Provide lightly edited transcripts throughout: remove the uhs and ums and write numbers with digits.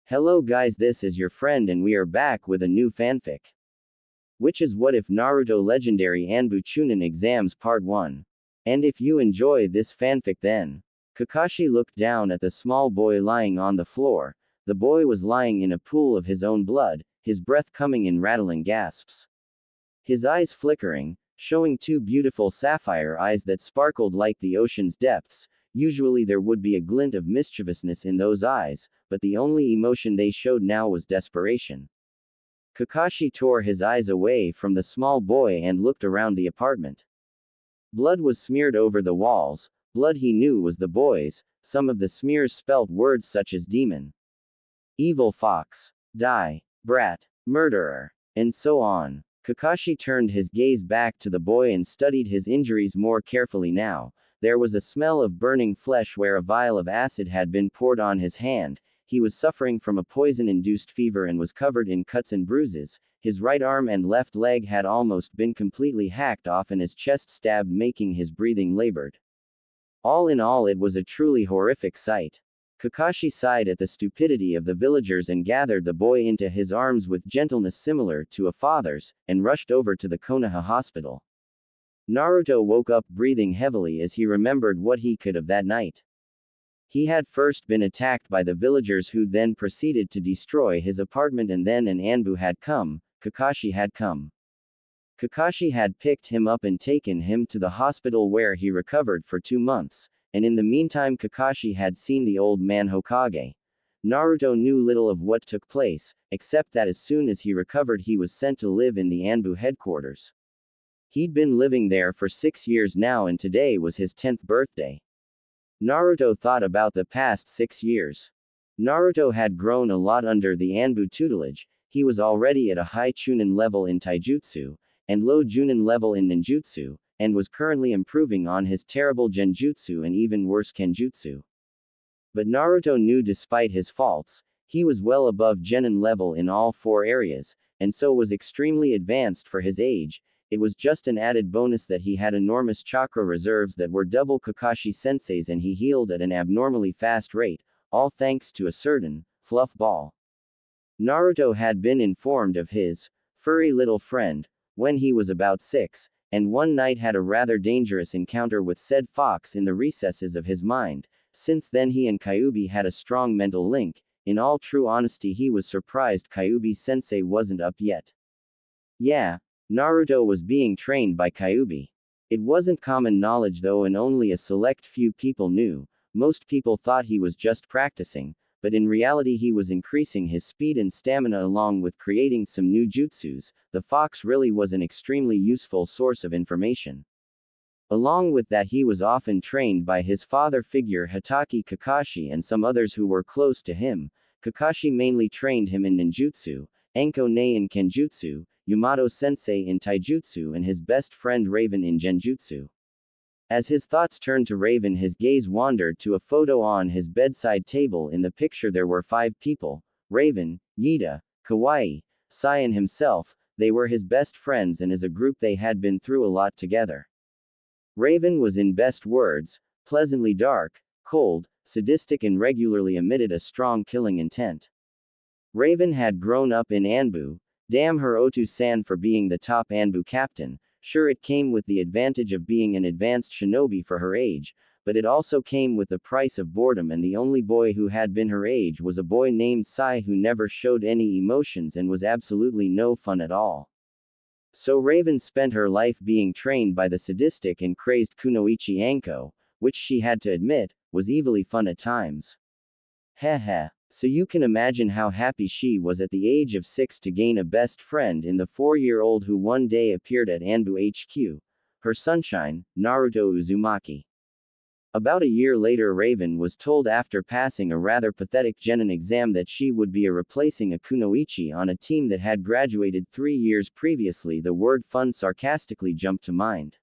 Hello guys, this is your friend and we are back with a new fanfic. Which is What If Naruto Legendary ANBU Chunin Exams Part 1. And if you enjoy this fanfic then. Kakashi looked down at the small boy lying on the floor. The boy was lying in a pool of his own blood, his breath coming in rattling gasps. His eyes flickering, showing two beautiful sapphire eyes that sparkled like the ocean's depths. Usually there would be a glint of mischievousness in those eyes, but the only emotion they showed now was desperation. Kakashi tore his eyes away from the small boy and looked around the apartment. Blood was smeared over the walls, blood he knew was the boy's. Some of the smears spelt words such as demon, evil fox, die, brat, murderer, and so on. Kakashi turned his gaze back to the boy and studied his injuries more carefully now. There was a smell of burning flesh where a vial of acid had been poured on his hand. He was suffering from a poison-induced fever and was covered in cuts and bruises. His right arm and left leg had almost been completely hacked off and his chest stabbed, making his breathing labored. All in all, it was a truly horrific sight. Kakashi sighed at the stupidity of the villagers and gathered the boy into his arms with gentleness similar to a father's, and rushed over to the Konoha hospital. Naruto woke up breathing heavily as he remembered what he could have that night. He had first been attacked by the villagers who then proceeded to destroy his apartment, and then an ANBU had come. Kakashi had come. Kakashi had picked him up and taken him to the hospital where he recovered for 2 months, and in the meantime Kakashi had seen the old man Hokage. Naruto knew little of what took place, except that as soon as he recovered he was sent to live in the ANBU headquarters. He'd been living there for 6 years now and today was his 10th birthday. Naruto thought about the past 6 years. Naruto had grown a lot under the ANBU tutelage. He was already at a high Chunin level in Taijutsu, and low Junin level in Ninjutsu, and was currently improving on his terrible Genjutsu and even worse Kenjutsu. But Naruto knew despite his faults, he was well above Genin level in all 4 areas, and so was extremely advanced for his age. It was just an added bonus that he had enormous chakra reserves that were double Kakashi Sensei's, and he healed at an abnormally fast rate, all thanks to a certain fluff ball. Naruto had been informed of his furry little friend when he was about 6, and one night had a rather dangerous encounter with said fox in the recesses of his mind. Since then he and Kyuubi had a strong mental link. In all true honesty, he was surprised Kyuubi sensei wasn't up yet. Yeah, Naruto was being trained by Kyuubi. It wasn't common knowledge though, and only a select few people knew. Most people thought he was just practicing, but in reality he was increasing his speed and stamina along with creating some new jutsus. The fox really was an extremely useful source of information. Along with that, he was often trained by his father figure Hitaki Kakashi and some others who were close to him. Kakashi mainly trained him in ninjutsu, Anko ne in kenjutsu, Yamato sensei in taijutsu, and his best friend Raven in genjutsu. As his thoughts turned to Raven, his gaze wandered to a photo on his bedside table. In the picture there were 5 people: Raven, Yida, Kawaii, Sai and himself. They were his best friends, and as a group they had been through a lot together. Raven was, in best words, pleasantly dark, cold, sadistic, and regularly emitted a strong killing intent. Raven had grown up in ANBU. Damn her Otu-san for being the top ANBU captain. Sure, it came with the advantage of being an advanced shinobi for her age, but it also came with the price of boredom, and the only boy who had been her age was a boy named Sai who never showed any emotions and was absolutely no fun at all. So Raven spent her life being trained by the sadistic and crazed Kunoichi Anko, which she had to admit, was evilly fun at times. Heh. So you can imagine how happy she was at the age of 6 to gain a best friend in the 4-year-old who one day appeared at ANBU HQ. Her sunshine, Naruto Uzumaki. About a year later, Raven was told after passing a rather pathetic Genin exam that she would be replacing a Kunoichi on a team that had graduated 3 years previously. The word fun sarcastically jumped to mind.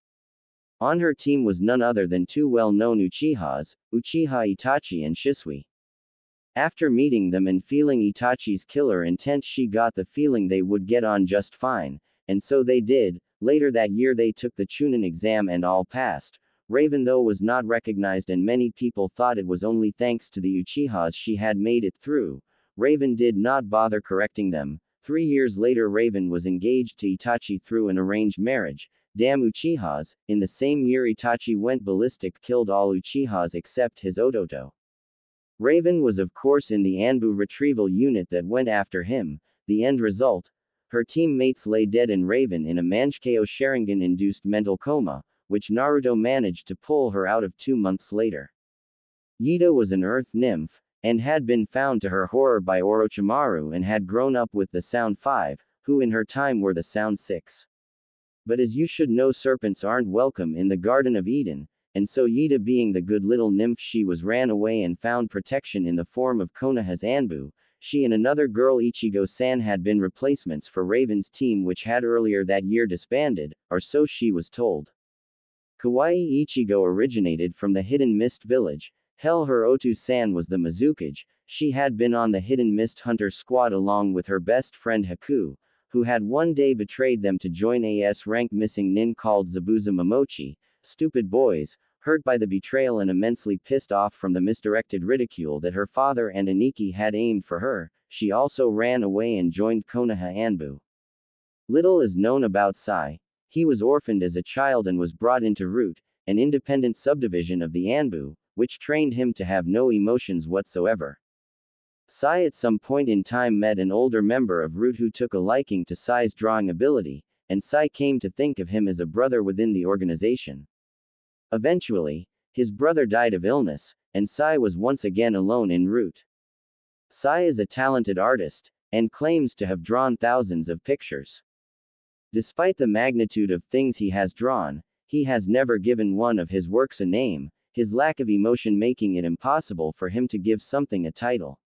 On her team was none other than 2 well-known Uchihas, Uchiha Itachi and Shisui. After meeting them and feeling Itachi's killer intent, she got the feeling they would get on just fine, and so they did. Later that year they took the Chunin exam and all passed. Raven though was not recognized, and many people thought it was only thanks to the Uchihas she had made it through. Raven did not bother correcting them. 3 years later, Raven was engaged to Itachi through an arranged marriage. Damn Uchihas. In the same year, Itachi went ballistic, killed all Uchihas except his Ototo. Raven was of course in the ANBU retrieval unit that went after him. The end result? Her teammates lay dead and Raven in a Manchkeo Sharingan-induced mental coma, which Naruto managed to pull her out of 2 months later. Yida was an earth nymph, and had been found to her horror by Orochimaru and had grown up with the Sound Five, who in her time were the Sound Six. But as you should know, serpents aren't welcome in the Garden of Eden, and so Yida, being the good little nymph she was, ran away and found protection in the form of Konoha's ANBU. She and another girl, Ichigo-san, had been replacements for Raven's team, which had earlier that year disbanded, or so she was told. Kawaii Ichigo originated from the Hidden Mist village. Hell, her Otu-san was the Mizukage. She had been on the Hidden Mist Hunter squad along with her best friend Haku, who had one day betrayed them to join AS rank missing nin called Zabuza Momochi. Stupid boys, hurt by the betrayal and immensely pissed off from the misdirected ridicule that her father and Aniki had aimed for her, she also ran away and joined Konoha ANBU. Little is known about Sai. He was orphaned as a child and was brought into Root, an independent subdivision of the ANBU, which trained him to have no emotions whatsoever. Sai at some point in time met an older member of Root who took a liking to Sai's drawing ability, and Sai came to think of him as a brother within the organization. Eventually, his brother died of illness, and Sai was once again alone in Root. Sai is a talented artist, and claims to have drawn thousands of pictures. Despite the magnitude of things he has drawn, he has never given one of his works a name, his lack of emotion making it impossible for him to give something a title.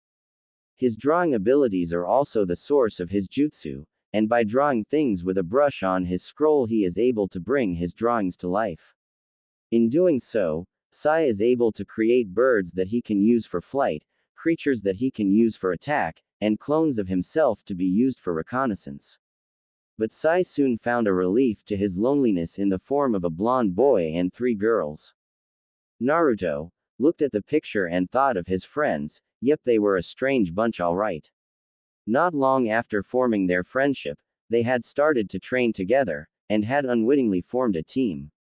His drawing abilities are also the source of his jutsu, and by drawing things with a brush on his scroll he is able to bring his drawings to life. In doing so, Sai is able to create birds that he can use for flight, creatures that he can use for attack, and clones of himself to be used for reconnaissance. But Sai soon found a relief to his loneliness in the form of a blonde boy and 3 girls. Naruto looked at the picture and thought of his friends. Yep, they were a strange bunch, alright. Not long after forming their friendship, they had started to train together, and had unwittingly formed a team.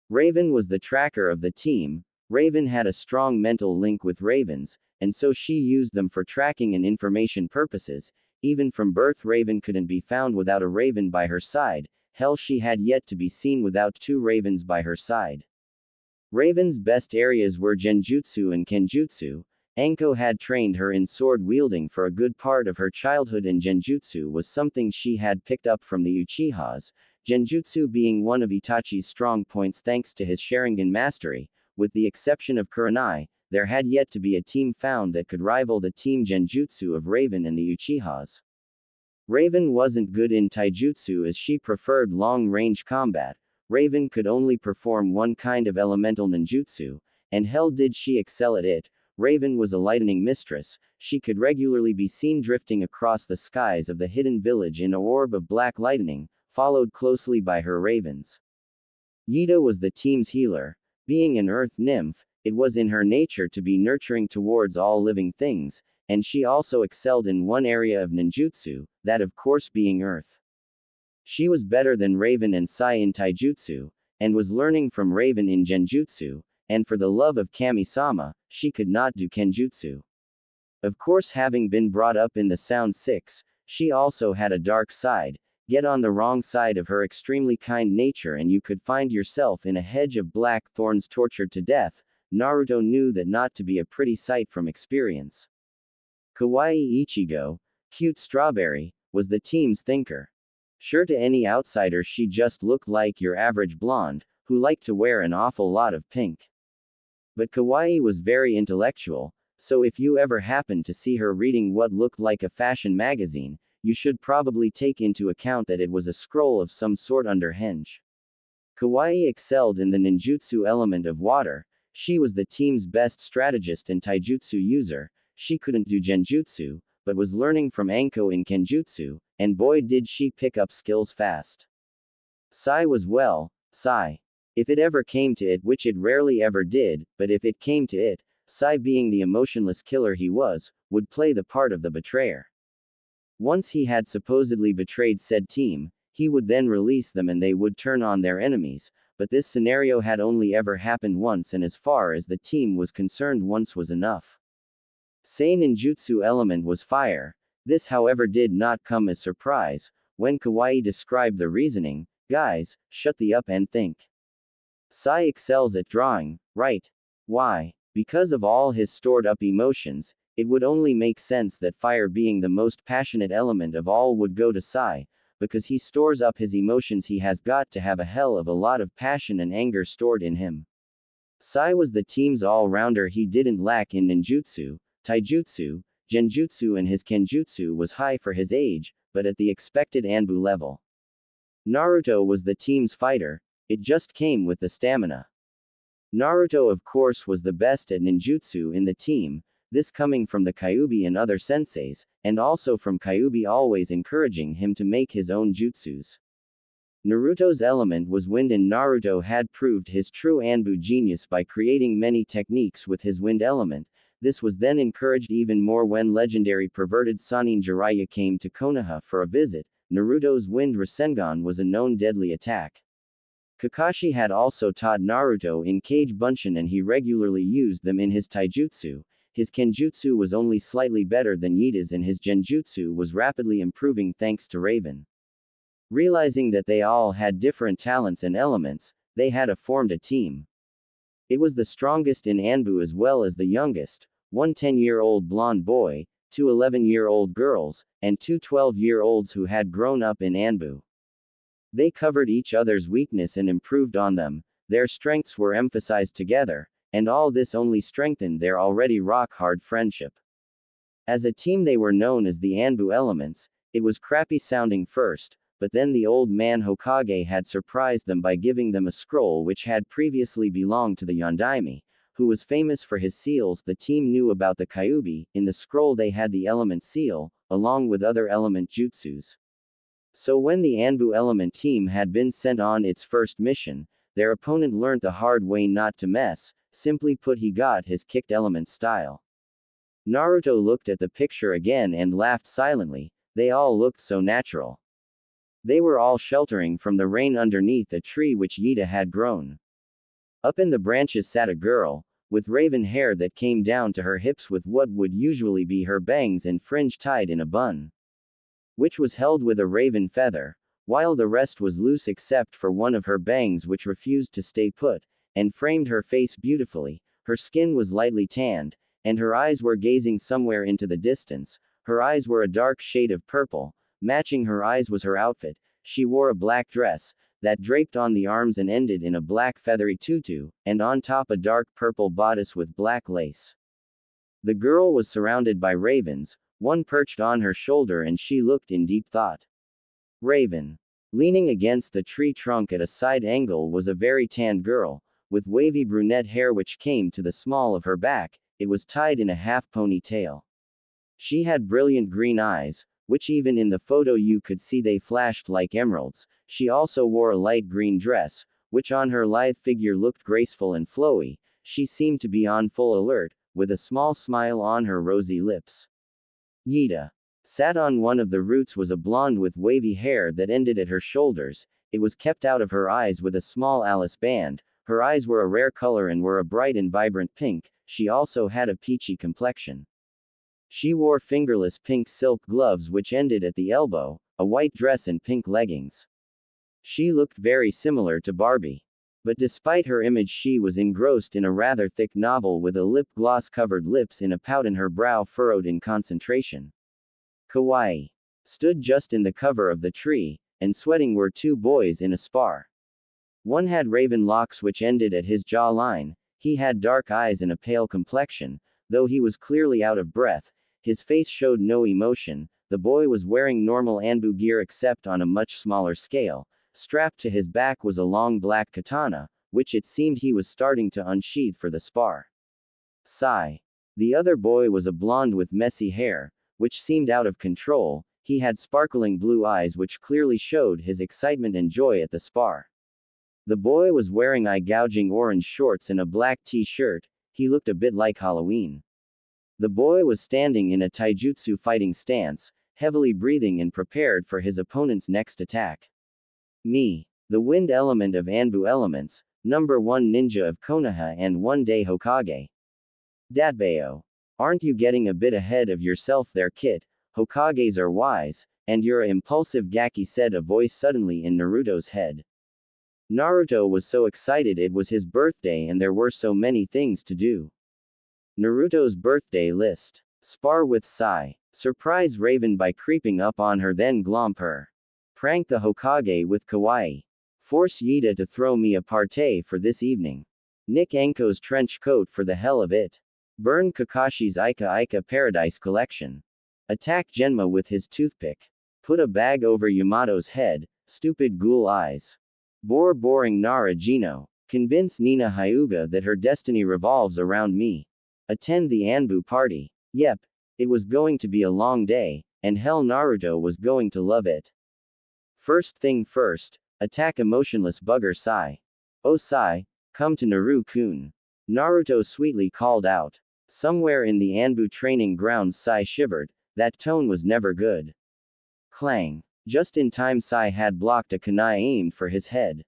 Raven was the tracker of the team. Raven had a strong mental link with ravens, and so she used them for tracking and information purposes. Even from birth, Raven couldn't be found without a raven by her side. Hell, she had yet to be seen without 2 ravens by her side. Raven's best areas were Genjutsu and Kenjutsu. Anko had trained her in sword wielding for a good part of her childhood, and Genjutsu was something she had picked up from the Uchihas, Genjutsu being one of Itachi's strong points thanks to his Sharingan mastery. With the exception of Kurenai, there had yet to be a team found that could rival the team Genjutsu of Raven and the Uchihas. Raven wasn't good in taijutsu as she preferred long-range combat. Raven could only perform one kind of elemental ninjutsu, and hell did she excel at it. Raven was a lightning mistress. She could regularly be seen drifting across the skies of the hidden village in a orb of black lightning, followed closely by her ravens. Yida was the team's healer. Being an earth nymph, it was in her nature to be nurturing towards all living things, and she also excelled in one area of ninjutsu, that of course being earth. She was better than Raven and Sai in taijutsu, and was learning from Raven in genjutsu, and for the love of Kami-sama, she could not do kenjutsu. Of course, having been brought up in the Sound Six, she also had a dark side. Get on the wrong side of her extremely kind nature and you could find yourself in a hedge of black thorns, tortured to death. Naruto knew that not to be a pretty sight from experience. Kawaii Ichigo, cute strawberry, was the team's thinker. Sure, to any outsider she just looked like your average blonde, who liked to wear an awful lot of pink. But Kawaii was very intellectual, so if you ever happened to see her reading what looked like a fashion magazine, you should probably take into account that it was a scroll of some sort under henge. Kawaii excelled in the ninjutsu element of water. She was the team's best strategist and taijutsu user. She couldn't do genjutsu, but was learning from Anko in kenjutsu, and boy did she pick up skills fast. Sai was Sai. If it ever came to it, which it rarely ever did, but if it came to it, Sai, being the emotionless killer he was, would play the part of the betrayer. Once he had supposedly betrayed said team, he would then release them and they would turn on their enemies, but this scenario had only ever happened once, and as far as the team was concerned, once was enough. Sei ninjutsu element was fire. This however did not come as surprise. When Kawaii described the reasoning, guys, shut the up and think. Sai excels at drawing, right? Why? Because of all his stored up emotions, it would only make sense that fire, being the most passionate element of all, would go to Sai, because he stores up his emotions. He has got to have a hell of a lot of passion and anger stored in him. Sai was the team's all-rounder. He didn't lack in ninjutsu, taijutsu, genjutsu, and his kenjutsu was high for his age, but at the expected ANBU level. Naruto was the team's fighter, it just came with the stamina. Naruto of course was the best at ninjutsu in the team, this coming from the Kyuubi and other senseis, and also from Kyuubi always encouraging him to make his own jutsus. Naruto's element was wind, and Naruto had proved his true ANBU genius by creating many techniques with his wind element. This was then encouraged even more when legendary perverted Sannin Jiraiya came to Konoha for a visit. Naruto's wind Rasengan was a known deadly attack. Kakashi had also taught Naruto in Kage Bunshin and he regularly used them in his taijutsu. His kenjutsu was only slightly better than Iida's and his genjutsu was rapidly improving thanks to Raven. Realizing that they all had different talents and elements, they had formed a team. It was the strongest in ANBU as well as the youngest, one 10-year-old blonde boy, two 11-year-old girls, and two 12-year-olds who had grown up in ANBU. They covered each other's weakness and improved on them, their strengths were emphasized together, and all this only strengthened their already rock-hard friendship. As a team they were known as the ANBU Elements. It was crappy sounding first, but then the old man Hokage had surprised them by giving them a scroll which had previously belonged to the Yondaime, who was famous for his seals. The team knew about the Kyuubi. In the scroll they had the element seal, along with other element jutsus. So when the ANBU element team had been sent on its first mission, their opponent learned the hard way not to mess. Simply put, he got his kicked element style. Naruto looked at the picture again and laughed silently. They all looked so natural. They were all sheltering from the rain underneath a tree which Iida had grown. Up in the branches sat a girl, with raven hair that came down to her hips, with what would usually be her bangs and fringe tied in a bun, which was held with a raven feather, while the rest was loose except for one of her bangs which refused to stay put, and framed her face beautifully. Her skin was lightly tanned, and her eyes were gazing somewhere into the distance. Her eyes were a dark shade of purple. Matching her eyes was her outfit. She wore a black dress, that draped on the arms and ended in a black feathery tutu, and on top a dark purple bodice with black lace. The girl was surrounded by ravens, one perched on her shoulder, and she looked in deep thought. Raven. Leaning against the tree trunk at a side angle was a very tanned girl, with wavy brunette hair which came to the small of her back. It was tied in a half ponytail. She had brilliant green eyes, which even in the photo you could see they flashed like emeralds. She also wore a light green dress, which on her lithe figure looked graceful and flowy. She seemed to be on full alert, with a small smile on her rosy lips. Iida. Sat on one of the roots was a blonde with wavy hair that ended at her shoulders. It was kept out of her eyes with a small Alice band. Her eyes were a rare color and were a bright and vibrant pink. She also had a peachy complexion. She wore fingerless pink silk gloves which ended at the elbow, a white dress and pink leggings. She looked very similar to Barbie. But despite her image, she was engrossed in a rather thick novel with a lip gloss covered lips in a pout and her brow furrowed in concentration. Kawaii. Stood just in the cover of the tree, and sweating were two boys in a spar. One had raven locks which ended at his jawline. He had dark eyes and a pale complexion, though he was clearly out of breath. His face showed no emotion. The boy was wearing normal ANBU gear except on a much smaller scale. Strapped to his back was a long black katana, which it seemed he was starting to unsheath for the spar. Sigh. The other boy was a blonde with messy hair, which seemed out of control. He had sparkling blue eyes which clearly showed his excitement and joy at the spar. The boy was wearing eye-gouging orange shorts and a black t-shirt. he looked a bit like Halloween. The boy was standing in a taijutsu fighting stance, heavily breathing and prepared for his opponent's next attack. Me, the wind element of ANBU elements, number 1 ninja of Konoha and one-day Hokage. Datbayo. Aren't you getting a bit ahead of yourself there, kid? Hokages are wise, and you're impulsive, Gaki said, a voice suddenly in Naruto's head. Naruto was so excited it was his birthday and there were so many things to do. Naruto's birthday list. Spar with Sai. Surprise Raven by creeping up on her then glomp her. Prank the Hokage with Kawaii. Force Yida to throw me a party for this evening. Nick Enko's trench coat for the hell of it. Burn Kakashi's Ika Ika Paradise collection. Attack Genma with his toothpick. Put a bag over Yamato's head, stupid ghoul eyes. Boring Nara Gino. Convince Nina Hyuga that her destiny revolves around me. Attend the ANBU party. Yep, it was going to be a long day, and hell Naruto was going to love it. First thing first, attack emotionless bugger Sai. Oh Sai, come to Naru-kun. Naruto sweetly called out. Somewhere in the ANBU training grounds Sai shivered, that tone was never good. Clang. Just in time Sai had blocked a kunai aimed for his head.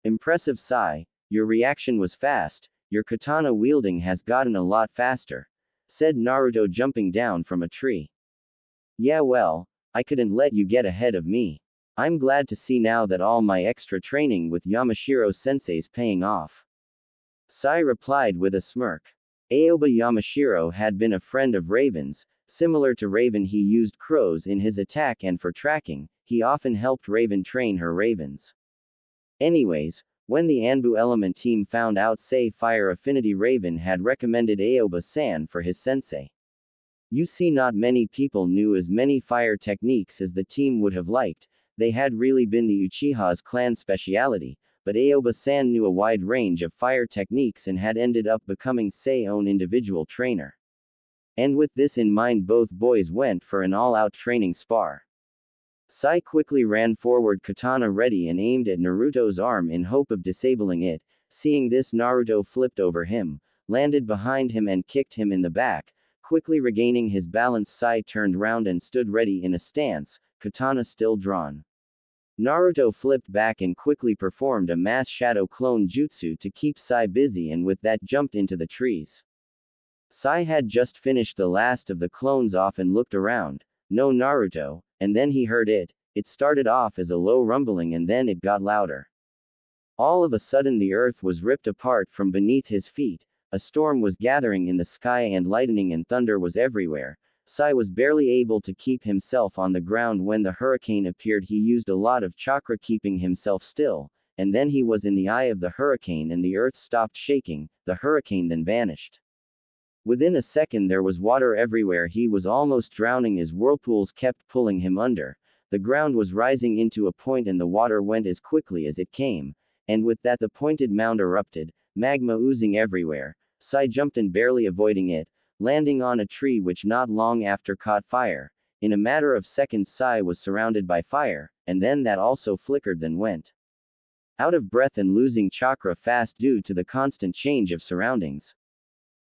Impressive Sai, your reaction was fast, your katana wielding has gotten a lot faster, said Naruto jumping down from a tree. Yeah well, I couldn't let you get ahead of me. I'm glad to see now that all my extra training with Yamashiro-sensei's paying off. Sai replied with a smirk. Aoba Yamashiro had been a friend of Raven's. Similar to Raven, he used crows in his attack, and for tracking, he often helped Raven train her ravens. Anyways, when the ANBU element team found out Sei Fire Affinity Raven had recommended Aoba-san for his sensei. You see, not many people knew as many fire techniques as the team would have liked. They had really been the Uchiha's clan speciality, but Aoba-san knew a wide range of fire techniques and had ended up becoming Sei's own individual trainer. And with this in mind, both boys went for an all-out training spar. Sai quickly ran forward, katana ready, and aimed at Naruto's arm in hope of disabling it. Seeing this, Naruto flipped over him, landed behind him and kicked him in the back. Quickly regaining his balance, Sai turned round and stood ready in a stance, katana still drawn. Naruto flipped back and quickly performed a mass shadow clone jutsu to keep Sai busy, and with that jumped into the trees. Sai had just finished the last of the clones off and looked around. No Naruto, and then he heard it. It started off as a low rumbling and then it got louder. All of a sudden the earth was ripped apart from beneath his feet. A storm was gathering in the sky and lightning and thunder was everywhere. Sai was barely able to keep himself on the ground when the hurricane appeared. He used a lot of chakra keeping himself still, and then he was in the eye of the hurricane and the earth stopped shaking. The hurricane then vanished. Within a second there was water everywhere. He was almost drowning as whirlpools kept pulling him under. The ground was rising into a point and the water went as quickly as it came. And with that the pointed mound erupted, magma oozing everywhere. Sai jumped and barely avoiding it, landing on a tree which not long after caught fire. In a matter of seconds Sai was surrounded by fire, and then that also flickered then went out of breath and losing chakra fast due to the constant change of surroundings.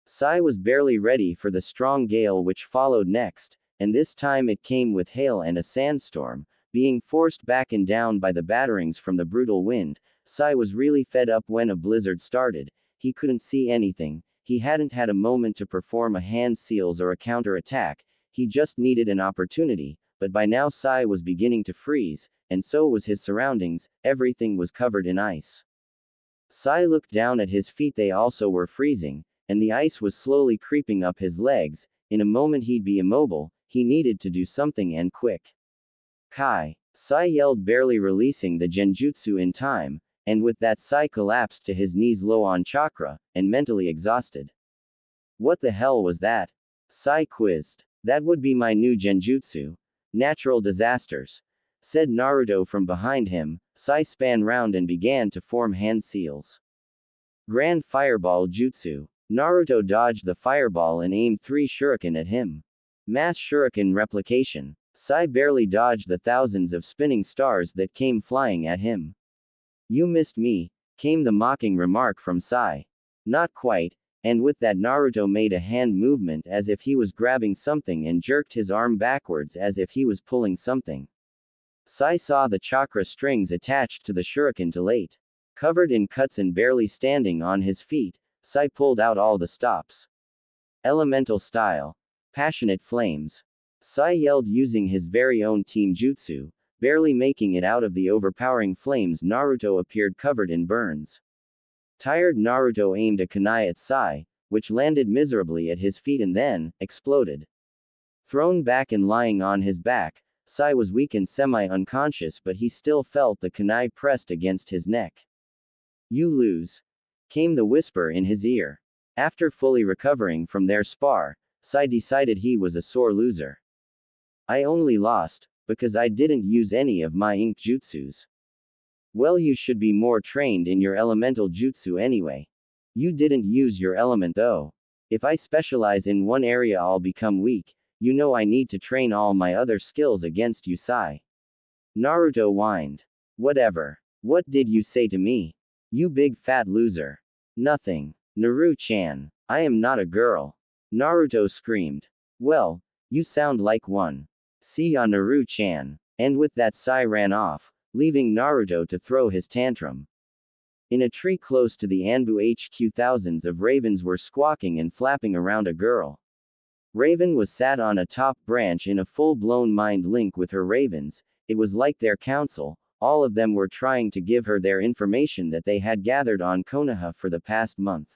Sai was barely ready for the strong gale which followed next, and this time it came with hail and a sandstorm, being forced back and down by the batterings from the brutal wind. Sai was really fed up when a blizzard started. He couldn't see anything, he hadn't had a moment to perform a hand seals or a counter-attack, he just needed an opportunity, but by now Sai was beginning to freeze, and so was his surroundings, everything was covered in ice. Sai looked down at his feet, they also were freezing, and the ice was slowly creeping up his legs. In a moment he'd be immobile, he needed to do something and quick. Kai! Sai yelled, barely releasing the genjutsu in time, and with that Sai collapsed to his knees low on chakra, and mentally exhausted. What the hell was that? Sai quizzed. That would be my new genjutsu. Natural disasters, said Naruto from behind him. Sai span round and began to form hand seals. Grand Fireball Jutsu. Naruto dodged the fireball and aimed 3 shuriken at him. Mass shuriken replication. Sai barely dodged the thousands of spinning stars that came flying at him. You missed me, came the mocking remark from Sai. Not quite, And with that Naruto made a hand movement as if he was grabbing something and jerked his arm backwards as if he was pulling something. Sai saw the chakra strings attached to the shuriken to late. Covered in cuts and barely standing on his feet, Sai pulled out all the stops. Elemental style. Passionate flames. Sai yelled using his very own team jutsu, barely making it out of the overpowering flames. Naruto appeared covered in burns. Tired Naruto aimed a kunai at Sai, which landed miserably at his feet and then exploded. Thrown back and lying on his back, Sai was weak and semi-unconscious, but he still felt the kunai pressed against his neck. "You lose," came the whisper in his ear. After fully recovering from their spar, Sai decided he was a sore loser. "I only lost because I didn't use any of my ink jutsus." "Well, you should be more trained in your elemental jutsu anyway. You didn't use your element though. If I specialize in one area, I'll become weak. You know I need to train all my other skills against you, Sai." Naruto whined. "Whatever. What did you say to me? You big fat loser." "Nothing. Naru-chan. I am not a girl." Naruto screamed. "Well, you sound like one. See ya, Naru-chan." And with that, Sai ran off, leaving Naruto to throw his tantrum. In a tree close to the ANBU HQ, thousands of ravens were squawking and flapping around a girl. Raven was sat on a top branch in a full-blown mind link with her ravens. It was like their council. All of them were trying to give her their information that they had gathered on Konoha for the past month.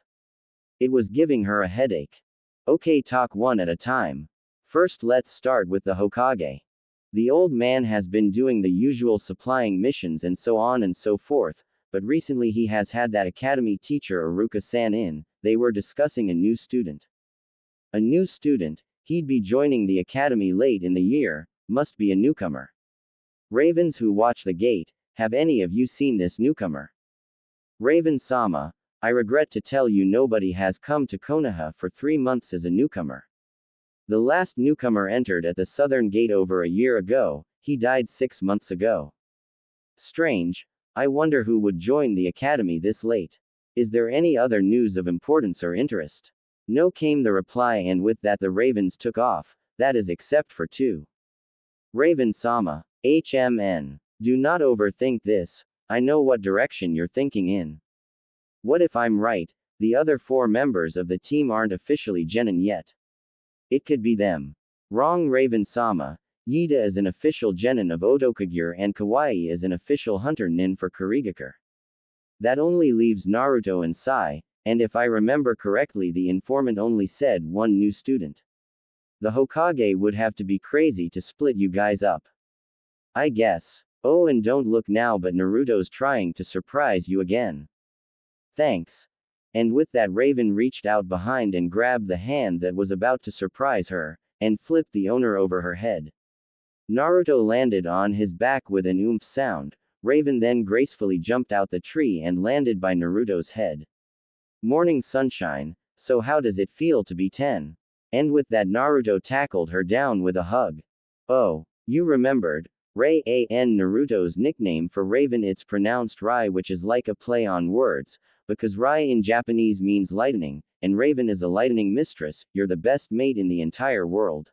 It was giving her a headache. "Okay, talk one at a time. First, let's start with the Hokage. The old man has been doing the usual supplying missions and so on and so forth, but recently he has had that academy teacher Iruka-san in. They were discussing a new student." "A new student? He'd be joining the academy late in the year, must be a newcomer." "Ravens who watch the gate, have any of you seen this newcomer?" "Raven-sama, I regret to tell you nobody has come to Konoha for 3 months as a newcomer. The last newcomer entered at the southern gate over a year ago. He died 6 months ago." "Strange. I wonder who would join the academy this late. Is there any other news of importance or interest?" "No," came the reply, and with that the ravens took off, that is except for 2. "Raven-sama. Do not overthink this. I know what direction you're thinking in. What if I'm right? The other 4 members of the team aren't officially genin yet. It could be them." "Wrong, Raven-sama. Yida is an official genin of Otokagure and Kawaii is an official hunter nin for Kurigakure. That only leaves Naruto and Sai, and if I remember correctly, the informant only said 1 new student. The Hokage would have to be crazy to split you guys up. I guess. Oh, and don't look now, but Naruto's trying to surprise you again." "Thanks." And with that, Raven reached out behind and grabbed the hand that was about to surprise her, and flipped the owner over her head. Naruto landed on his back with an oomph sound. Raven then gracefully jumped out the tree and landed by Naruto's head. "Morning sunshine, so how does it feel to be 10? And with that, Naruto tackled her down with a hug. "Oh, you remembered. Rai-an, Naruto's nickname for Raven. It's pronounced Rai, which is like a play on words, because Rai in Japanese means lightning, and Raven is a lightning mistress. You're the best mate in the entire world."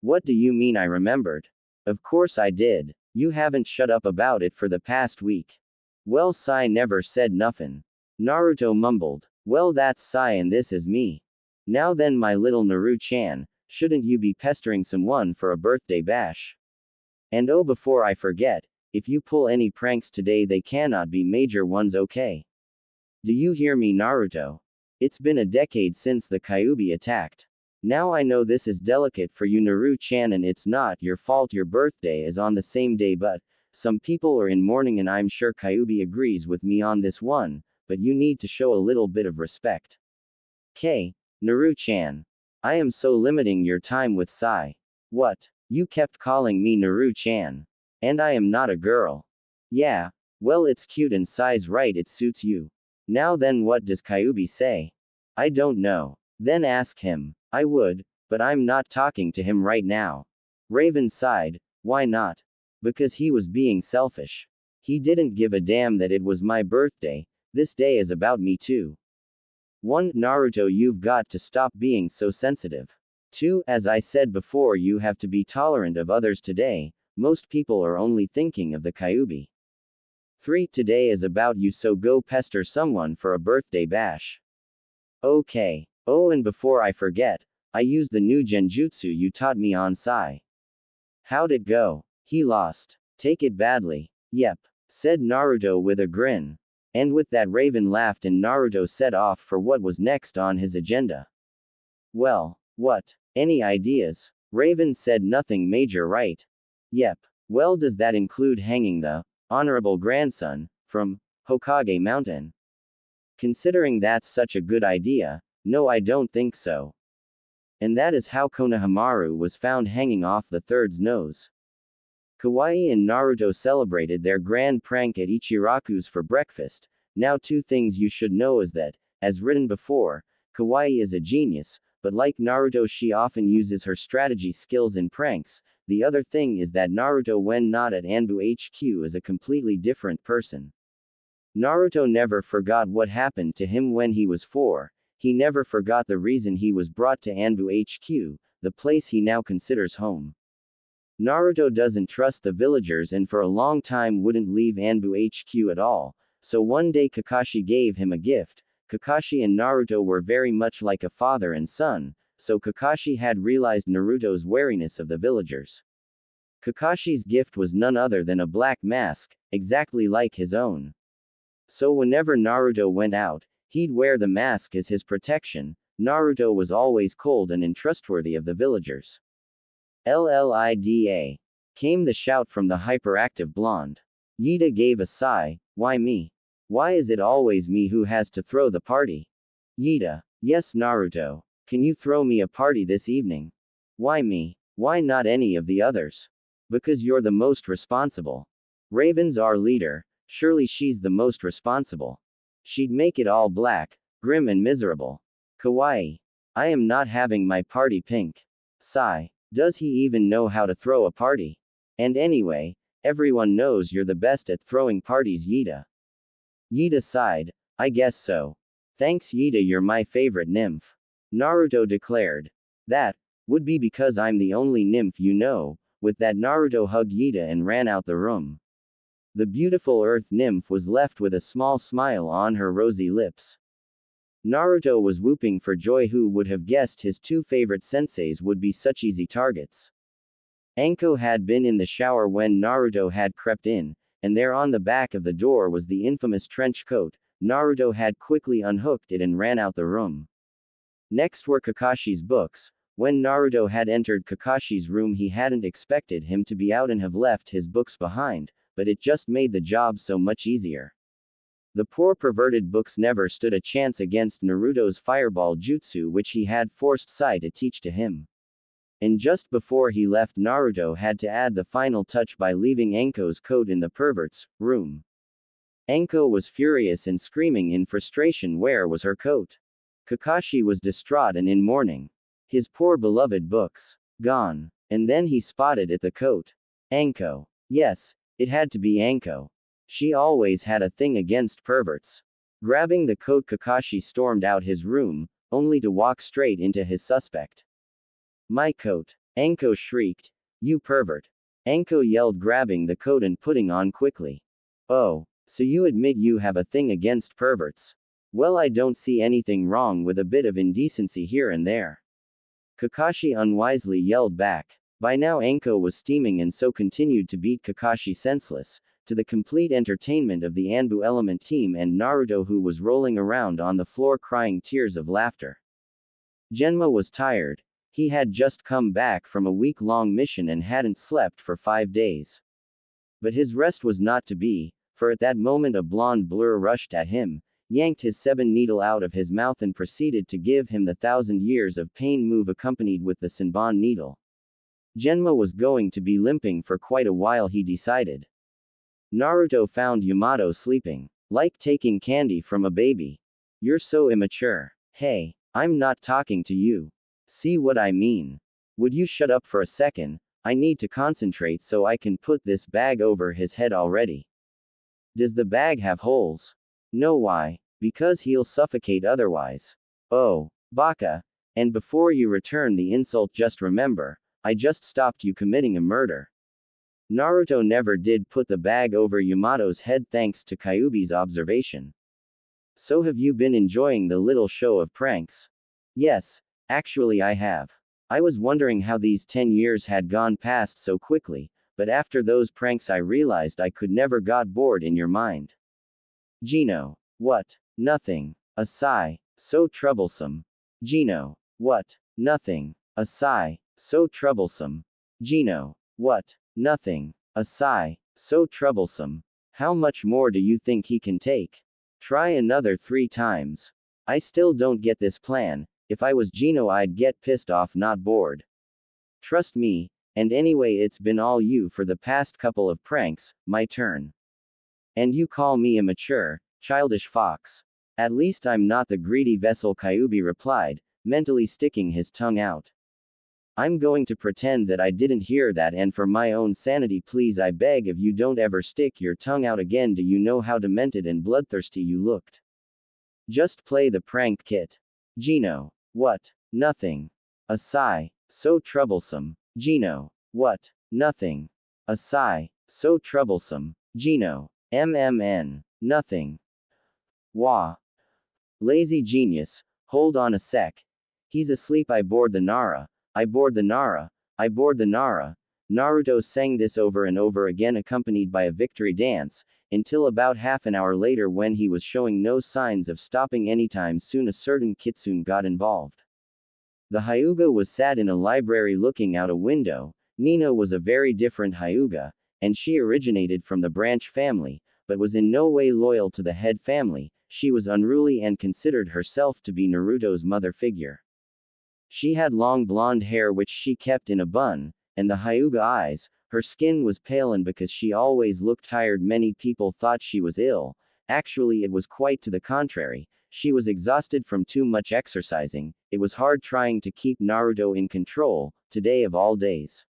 "What do you mean I remembered?" "Of course I did. You haven't shut up about it for the past week." "Well, Sai never said nothin'." Naruto mumbled. "Well, that's Sai and this is me. Now then, my little Naru-chan, shouldn't you be pestering someone for a birthday bash? And oh, before I forget, if you pull any pranks today, they cannot be major ones, okay? Do you hear me, Naruto? It's been a decade since the Kyuubi attacked. Now I know this is delicate for you, Naru-chan, and it's not your fault your birthday is on the same day, but some people are in mourning, and I'm sure Kyuubi agrees with me on this one, but you need to show a little bit of respect. K. Naru-chan. I am so limiting your time with Sai. What? You kept calling me Naru-chan. And I am not a girl. Yeah. Well, it's cute and Sai's right, it suits you. Now then, what does Kyuubi say? I don't know. Then ask him. I would, but I'm not talking to him right now. Raven sighed. Why not? Because he was being selfish. He didn't give a damn that it was my birthday. This day is about me too. 1. Naruto, you've got to stop being so sensitive. 2. As I said before, you have to be tolerant of others today. Most people are only thinking of the Kyuubi. 3. Today is about you, so go pester someone for a birthday bash. Okay. Oh, and before I forget, I used the new genjutsu you taught me on Sai. How'd it go? He lost. Take it badly. Yep, said Naruto with a grin. And with that, Raven laughed and Naruto set off for what was next on his agenda. Well, what? Any ideas? Raven said nothing major, right? Yep. Well, does that include hanging the honorable grandson from Hokage Mountain? Considering that's such a good idea, no, I don't think so. And that is how Konohamaru was found hanging off the third's nose. Kawaii and Naruto celebrated their grand prank at Ichiraku's for breakfast. Now, 2 things you should know is that, as written before, Kawaii is a genius, but like Naruto, she often uses her strategy skills in pranks. The other thing is that Naruto, when not at ANBU HQ, is a completely different person. Naruto never forgot what happened to him when he was 4. He never forgot the reason he was brought to ANBU HQ, the place he now considers home. Naruto doesn't trust the villagers and for a long time wouldn't leave ANBU HQ at all, so one day Kakashi gave him a gift. Kakashi and Naruto were very much like a father and son, so Kakashi had realized Naruto's wariness of the villagers. Kakashi's gift was none other than a black mask, exactly like his own. So whenever Naruto went out, he'd wear the mask as his protection. Naruto was always cold and untrustworthy of the villagers. LLIDA. Came the shout from the hyperactive blonde. Yida gave a sigh. Why me? Why is it always me who has to throw the party? Yida. Yes, Naruto. Can you throw me a party this evening? Why me? Why not any of the others? Because you're the most responsible. Raven's our leader, surely she's the most responsible. She'd make it all black, grim and miserable. Kawaii. I am not having my party pink. Sigh. Does he even know how to throw a party? And anyway, everyone knows you're the best at throwing parties, Yida. Yida sighed. I guess so. Thanks, Yida, you're my favorite nymph. Naruto declared. That would be because I'm the only nymph you know. With that, Naruto hugged Yida and ran out the room. The beautiful earth nymph was left with a small smile on her rosy lips. Naruto was whooping for joy. Who would have guessed his 2 favorite senseis would be such easy targets? Anko had been in the shower when Naruto had crept in, and there on the back of the door was the infamous trench coat. Naruto had quickly unhooked it and ran out the room. Next were Kakashi's books. When Naruto had entered Kakashi's room, he hadn't expected him to be out and have left his books behind, but it just made the job so much easier. The poor perverted books never stood a chance against Naruto's fireball jutsu, which he had forced Sai to teach to him. And just before he left, Naruto had to add the final touch by leaving Anko's coat in the pervert's room. Anko was furious and screaming in frustration. Where was her coat? Kakashi was distraught and in mourning. His poor beloved books. Gone. And then he spotted the coat. Anko. Yes, it had to be Anko. She always had a thing against perverts. Grabbing the coat, Kakashi stormed out his room, only to walk straight into his suspect. My coat. Anko shrieked. You pervert. Anko yelled, grabbing the coat and putting on quickly. Oh, so you admit you have a thing against perverts? Well, I don't see anything wrong with a bit of indecency here and there. Kakashi unwisely yelled back. By now Anko was steaming and so continued to beat Kakashi senseless, to the complete entertainment of the ANBU Element team and Naruto, who was rolling around on the floor crying tears of laughter. Genma was tired. He had just come back from a week-long mission and hadn't slept for 5 days. But his rest was not to be, for at that moment a blonde blur rushed at him, yanked his 7 needle out of his mouth and proceeded to give him the 1,000 years of pain move accompanied with the Senbon needle. Genma was going to be limping for quite a while, he decided. Naruto found Yamato sleeping. Like taking candy from a baby. You're so immature. Hey, I'm not talking to you. See what I mean? Would you shut up for a second? I need to concentrate so I can put this bag over his head already. Does the bag have holes? No, why? Because he'll suffocate otherwise. Oh, Baka. And before you return the insult, just remember, I just stopped you committing a murder. Naruto never did put the bag over Yamato's head thanks to Kyuubi's observation. So have you been enjoying the little show of pranks? Yes, actually I have. I was wondering how these 10 years had gone past so quickly, but after those pranks I realized I could never got bored in your mind. Gino. What? Nothing. A sigh. So troublesome. Gino. What? Nothing. A sigh. So troublesome. Gino. What? Nothing. A sigh. So troublesome. How much more do you think he can take? Try another 3 times. I still don't get this plan. If I was Gino, I'd get pissed off, not bored. Trust me, and anyway, it's been all you for the past couple of pranks, my turn. And you call me immature, childish fox. At least I'm not the greedy vessel, Kyuubi replied, mentally sticking his tongue out. I'm going to pretend that I didn't hear that, and for my own sanity, please, I beg of you, don't ever stick your tongue out again. Do you know how demented and bloodthirsty you looked? Just play the prank, Kit. Gino. What? Nothing. A sigh. So troublesome. Gino. What? Nothing. A sigh. So troublesome. Gino. Nothing. Wah. Lazy genius. Hold on a sec. He's asleep. I board the Nara. I board the Nara. I board the Nara. Naruto sang this over and over again, accompanied by a victory dance, until about half an hour later, when he was showing no signs of stopping anytime soon, a certain Kitsune got involved. The Hyuga was sat in a library looking out a window. Nina was a very different Hyuga, and she originated from the branch family, but was in no way loyal to the head family. She was unruly and considered herself to be Naruto's mother figure. She had long blonde hair which she kept in a bun, and the Hyuga eyes. Her skin was pale, and because she always looked tired, many people thought she was ill. Actually, it was quite to the contrary. She was exhausted from too much exercising. It was hard trying to keep Naruto in control, today of all days.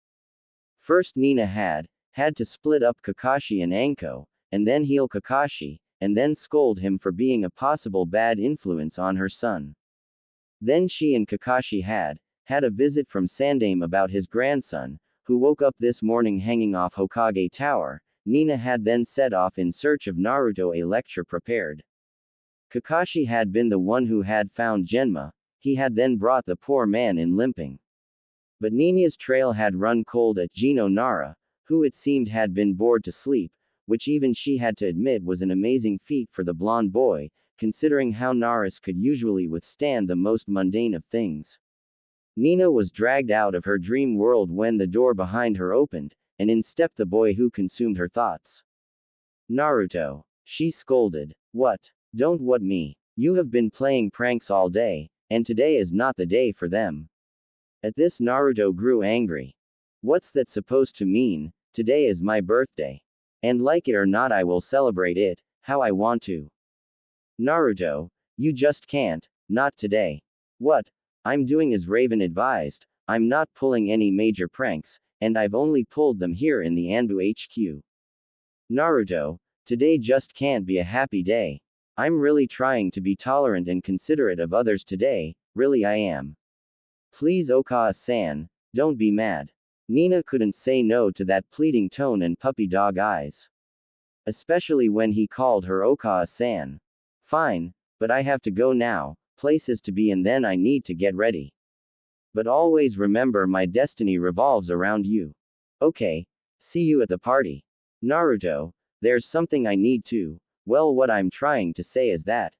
First, Nina had to split up Kakashi and Anko, and then heal Kakashi, and then scold him for being a possible bad influence on her son. Then she and Kakashi had a visit from Sandaime about his grandson, who woke up this morning hanging off Hokage Tower. Nina had then set off in search of Naruto, a lecture prepared. Kakashi had been the one who had found Genma. He had then brought the poor man in limping. But Nina's trail had run cold at Gino Nara, who it seemed had been bored to sleep, which even she had to admit was an amazing feat for the blonde boy, considering how Naras could usually withstand the most mundane of things. Nina was dragged out of her dream world when the door behind her opened, and in stepped the boy who consumed her thoughts. Naruto. She scolded. What? Don't what me? You have been playing pranks all day, and today is not the day for them. At this, Naruto grew angry. What's that supposed to mean? Today is my birthday. And like it or not, I will celebrate it how I want to. Naruto, you just can't, not today. What I'm doing as Raven advised. I'm not pulling any major pranks, and I've only pulled them here in the ANBU HQ. Naruto, today just can't be a happy day. I'm really trying to be tolerant and considerate of others today, really I am. Please, Okawa-san, don't be mad. Nina couldn't say no to that pleading tone and puppy dog eyes. Especially when he called her Okawa-san. Fine, but I have to go now, places to be, and then I need to get ready. But always remember, my destiny revolves around you. Okay, see you at the party. Naruto, there's something I need to. Well, what I'm trying to say is that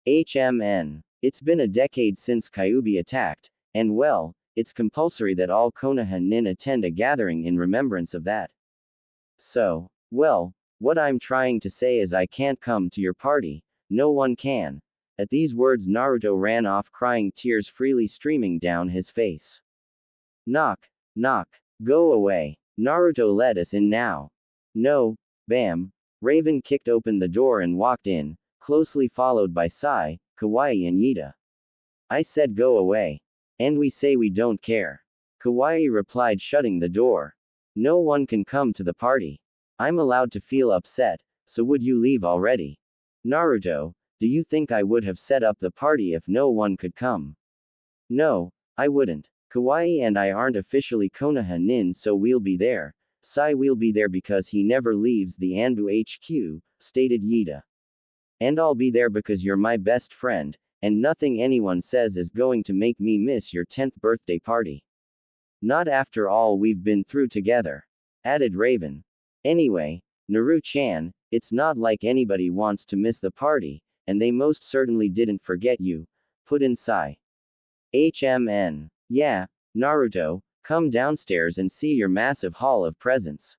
it's been a decade since Kyuubi attacked, and well, it's compulsory that all Konoha nin attend a gathering in remembrance of that. So, well, what I'm trying to say is I can't come to your party. No one can. At these words, Naruto ran off crying, tears freely streaming down his face. Knock, knock, go away. Naruto, let us in now. No, bam. Raven kicked open the door and walked in, closely followed by Sai, Kawaii and Yida. I said go away. And we say we don't care. Kawaii replied, shutting the door. No one can come to the party. I'm allowed to feel upset, so would you leave already? Naruto, Do you think I would have set up the party if no one could come? No, I wouldn't. Kawaii and I aren't officially Konoha nin, so we'll be there. Sai will be there because he never leaves the ANBU HQ, stated Yida. And I'll be there because you're my best friend, and nothing anyone says is going to make me miss your 10th birthday party. Not after all we've been through together, added Raven. Anyway, Naru-chan, it's not like anybody wants to miss the party, and they most certainly didn't forget you, put in Sai. HMN. Yeah, Naruto, come downstairs and see your massive hall of presents.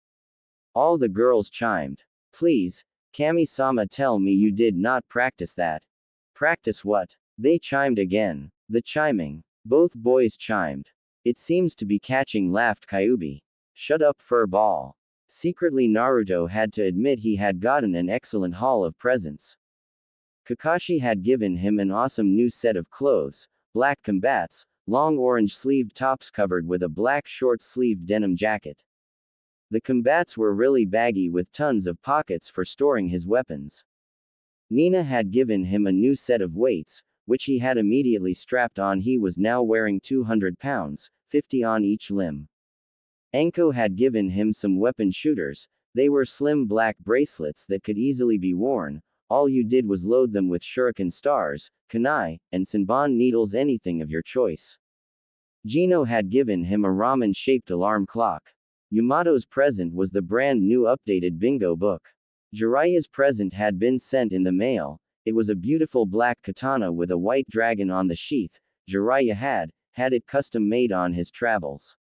All the girls chimed. Please, Kami-sama, tell me you did not practice that. Practice what? They chimed again. The chiming. Both boys chimed. It seems to be catching, laughed Kyubi. Shut up, fur ball. Secretly Naruto had to admit he had gotten an excellent haul of presents. Kakashi had given him an awesome new set of clothes, black combats, long orange-sleeved tops covered with a black short-sleeved denim jacket. The combats were really baggy with tons of pockets for storing his weapons. Nina had given him a new set of weights, which he had immediately strapped on. He was now wearing 200 pounds, 50 on each limb. Anko had given him some weapon shooters. They were slim black bracelets that could easily be worn. All you did was load them with shuriken stars, kunai, and senbon needles, anything of your choice. Gino had given him a ramen-shaped alarm clock. Yamato's present was the brand new updated bingo book. Jiraiya's present had been sent in the mail. It was a beautiful black katana with a white dragon on the sheath. Jiraiya had it custom made on his travels.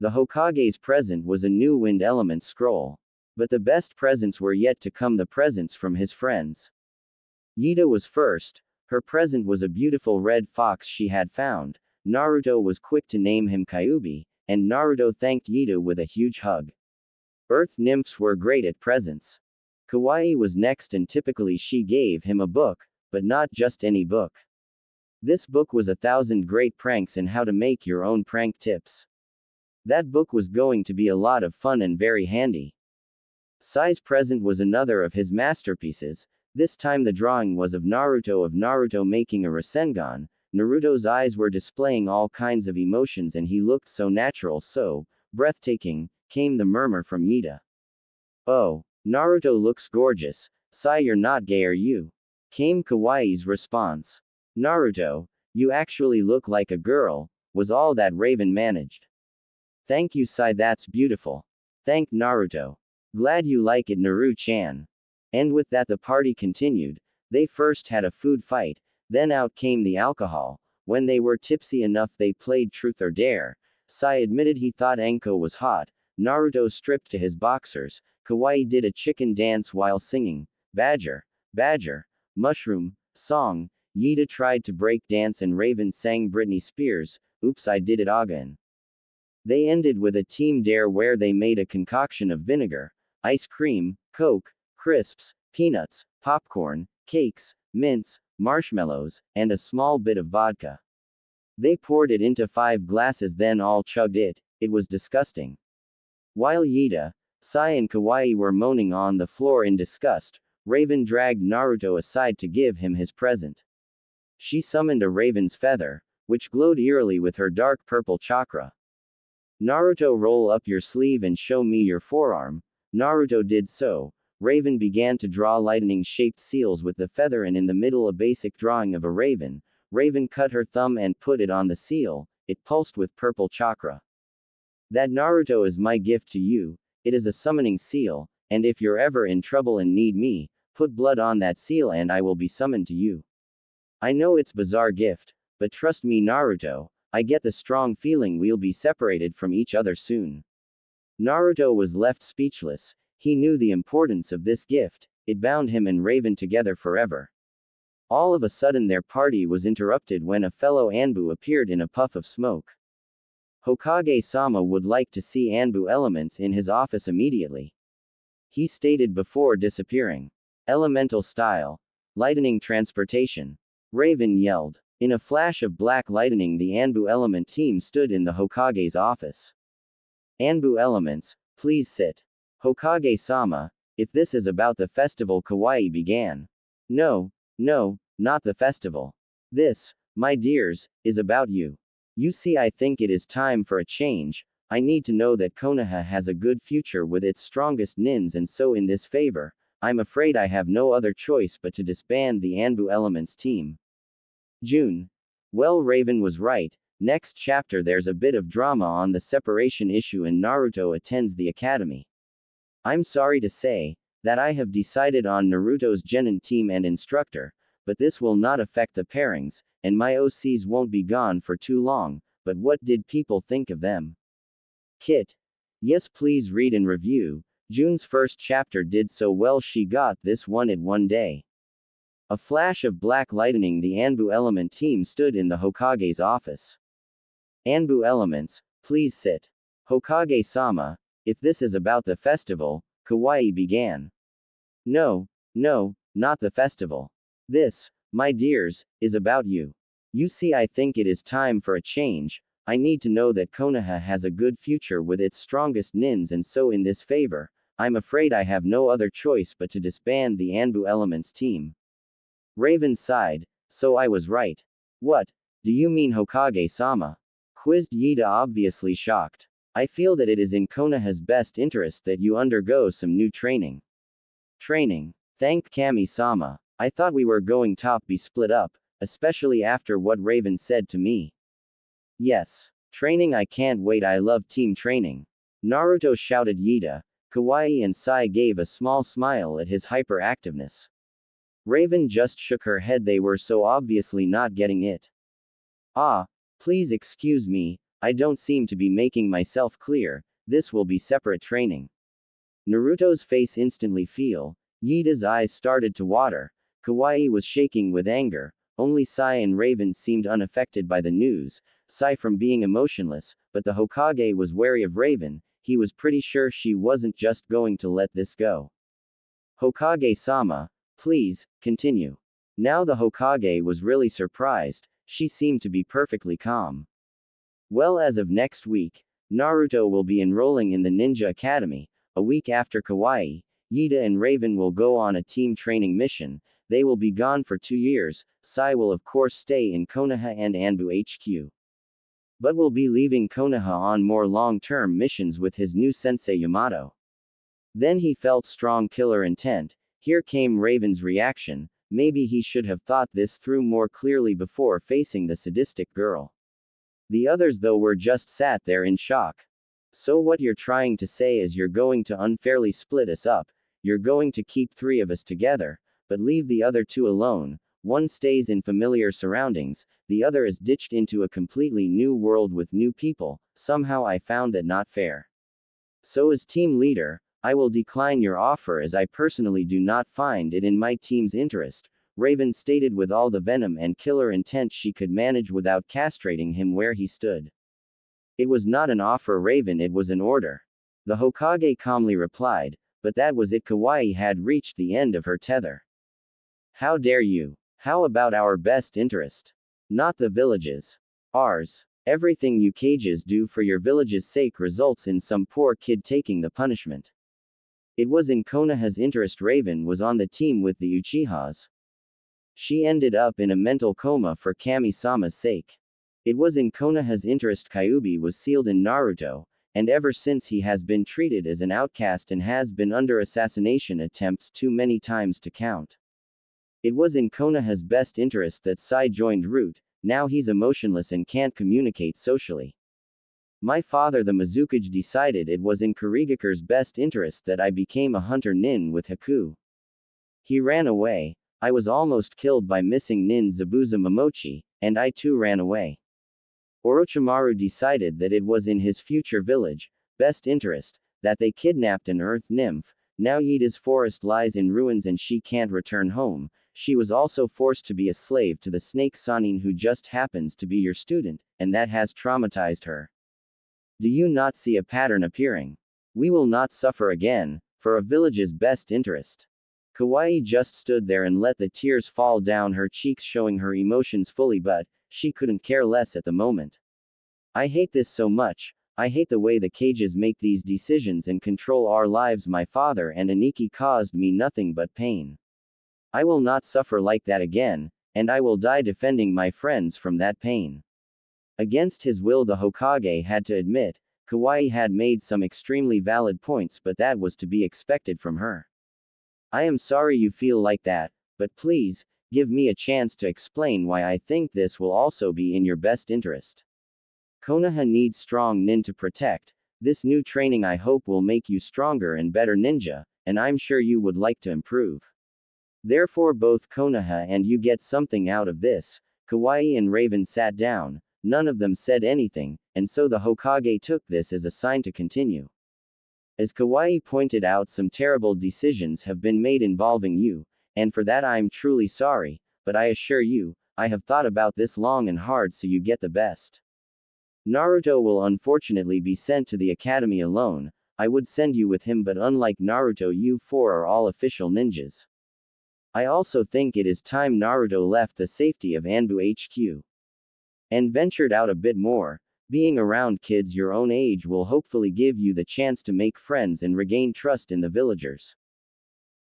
The Hokage's present was a new wind element scroll. But the best presents were yet to come, the presents from his friends. Yida was first. Her present was a beautiful red fox she had found. Naruto was quick to name him Kyubi, and Naruto thanked Yida with a huge hug. Earth nymphs were great at presents. Kawaii was next, and typically she gave him a book, but not just any book. This book was 1,000 great pranks and how to make your own prank tips. That book was going to be a lot of fun and very handy. Sai's present was another of his masterpieces. This time the drawing was of Naruto making a Rasengan. Naruto's eyes were displaying all kinds of emotions and he looked so natural, so breathtaking, came the murmur from Yida. Oh, Naruto looks gorgeous. Sai, you're not gay, are you? Came Kawaii's response. Naruto, you actually look like a girl, was all that Raven managed. Thank you, Sai, that's beautiful. Thanked Naruto. Glad you like it, Naru-chan. And with that the party continued. They first had a food fight, then out came the alcohol. When they were tipsy enough they played truth or dare. Sai admitted he thought Anko was hot. Naruto stripped to his boxers. Kawaii did a chicken dance while singing, Badger, Badger, Mushroom, song. Yida tried to break dance and Raven sang Britney Spears, Oops, I Did It Again. They ended with a team dare where they made a concoction of vinegar, ice cream, Coke, crisps, peanuts, popcorn, cakes, mints, marshmallows, and a small bit of vodka. They poured it into 5 glasses then all chugged it. It was disgusting. While Yida, Sai and Kawaii were moaning on the floor in disgust, Raven dragged Naruto aside to give him his present. She summoned a raven's feather, which glowed eerily with her dark purple chakra. Naruto, roll up your sleeve and show me your forearm. Naruto did so. Raven began to draw lightning-shaped seals with the feather and in the middle a basic drawing of a raven. Raven cut her thumb and put it on the seal. It pulsed with purple chakra. That, Naruto, is my gift to you. It is a summoning seal, and if you're ever in trouble and need me, put blood on that seal and I will be summoned to you. I know it's bizarre gift, but trust me, Naruto, I get the strong feeling we'll be separated from each other soon. Naruto was left speechless. He knew the importance of this gift. It bound him and Raven together forever. All of a sudden their party was interrupted when a fellow ANBU appeared in a puff of smoke. Hokage-sama would like to see ANBU elements in his office immediately. He stated before disappearing. Elemental style. Lightning transportation. Raven yelled. In a flash of black lightning the ANBU element team stood in the Hokage's office. ANBU elements, please sit. Hokage-sama, if this is about the festival, Kawaii began. No, No, not the festival. This, my dears, is about you. You see, I think it is time for a change. I need to know that Konoha has a good future with its strongest nins, and so in this favor, I'm afraid I have no other choice but to disband the ANBU Elements team. June. Well, Raven was right. Next chapter there's a bit of drama on the separation issue and Naruto attends the academy. I'm sorry to say that I have decided on Naruto's genin team and instructor, but this will not affect the pairings, and my OCs won't be gone for too long, but what did people think of them? Kit. Yes, please read and review. June's first chapter did so well she got this one at one day. A flash of black lightning, the ANBU element team stood in the Hokage's office. ANBU elements, please sit. Hokage-sama, if this is about the festival, Kawaii began. No, not the festival. This, my dears, is about you. You see, I think it is time for a change. I need to know that Konoha has a good future with its strongest nins, and so in this favor, I'm afraid I have no other choice but to disband the ANBU Elements team. Raven sighed. So I was right. What do you mean, Hokage-sama? Quizzed Yida, obviously shocked. I feel that it is in Konoha's best interest that you undergo some new training. Training? Thanked Kami-sama. I thought we were going to be split up, especially after what Raven said to me. Yes. Training, I can't wait, I love team training. Naruto shouted Yida. Kawaii and Sai gave a small smile at his hyperactiveness. Raven just shook her head, they were so obviously not getting it. Ah, please excuse me, I don't seem to be making myself clear, this will be separate training. Naruto's face instantly fell. Yida's eyes started to water. Kawaii was shaking with anger. Only Sai and Raven seemed unaffected by the news, Sai from being emotionless, but the Hokage was wary of Raven. He was pretty sure she wasn't just going to let this go. Hokage-sama, please, continue. Now the Hokage was really surprised, she seemed to be perfectly calm. Well, as of next week, Naruto will be enrolling in the Ninja Academy. A week after Kawaii, Yida and Raven will go on a team training mission. They will be gone for 2 years. Sai will of course stay in Konoha and ANBU HQ. But will be leaving Konoha on more long-term missions with his new sensei Yamato. Then he felt strong killer intent. Here came Raven's reaction. Maybe he should have thought this through more clearly before facing the sadistic girl. The others though were just sat there in shock. So what you're trying to say is you're going to unfairly split us up, you're going to keep 3 of us together, but leave the other 2 alone. One stays in familiar surroundings, the other is ditched into a completely new world with new people. Somehow I found that not fair. So as team leader, I will decline your offer as I personally do not find it in my team's interest, Raven stated with all the venom and killer intent she could manage without castrating him where he stood. It was not an offer, Raven, it was an order. The Hokage calmly replied, but that was it. Kawaii had reached the end of her tether. How dare you? How about our best interest? Not the village's. Ours. Everything you cages do for your village's sake results in some poor kid taking the punishment. It was in Konoha's interest. Raven was on the team with the Uchihas. She ended up in a mental coma for Kami-sama's sake. It was in Konoha's interest. Kyuubi was sealed in Naruto, and ever since he has been treated as an outcast and has been under assassination attempts too many times to count. It was in Konoha's best interest that Sai joined Root. Now he's emotionless and can't communicate socially. My father the Mizukage decided it was in Kirigakure's best interest that I became a hunter nin with Haku. He ran away. I was almost killed by missing nin Zabuza Momochi, and I too ran away. Orochimaru decided that it was in his future village, best interest, that they kidnapped an earth nymph. Now Yida's forest lies in ruins and she can't return home. She was also forced to be a slave to the snake Sanin, who just happens to be your student, and that has traumatized her. Do you not see a pattern appearing? We will not suffer again, for a village's best interest. Kawaii just stood there and let the tears fall down her cheeks, showing her emotions fully, but she couldn't care less at the moment. I hate this so much. I hate the way the cages make these decisions and control our lives. My father and Aniki caused me nothing but pain. I will not suffer like that again, and I will die defending my friends from that pain. Against his will, the Hokage had to admit, Kawaii had made some extremely valid points, but that was to be expected from her. I am sorry you feel like that, but please, give me a chance to explain why I think this will also be in your best interest. Konoha needs strong nin to protect. This new training I hope will make you stronger and better ninja, and I'm sure you would like to improve. Therefore both Konoha and you get something out of this. Kawaii and Raven sat down, none of them said anything, and so the Hokage took this as a sign to continue. As Kawaii pointed out, some terrible decisions have been made involving you, and for that I'm truly sorry, but I assure you, I have thought about this long and hard so you get the best. Naruto will unfortunately be sent to the academy alone. I would send you with him, but unlike Naruto, you four are all official ninjas. I also think it is time Naruto left the safety of ANBU HQ and ventured out a bit more. Being around kids your own age will hopefully give you the chance to make friends and regain trust in the villagers.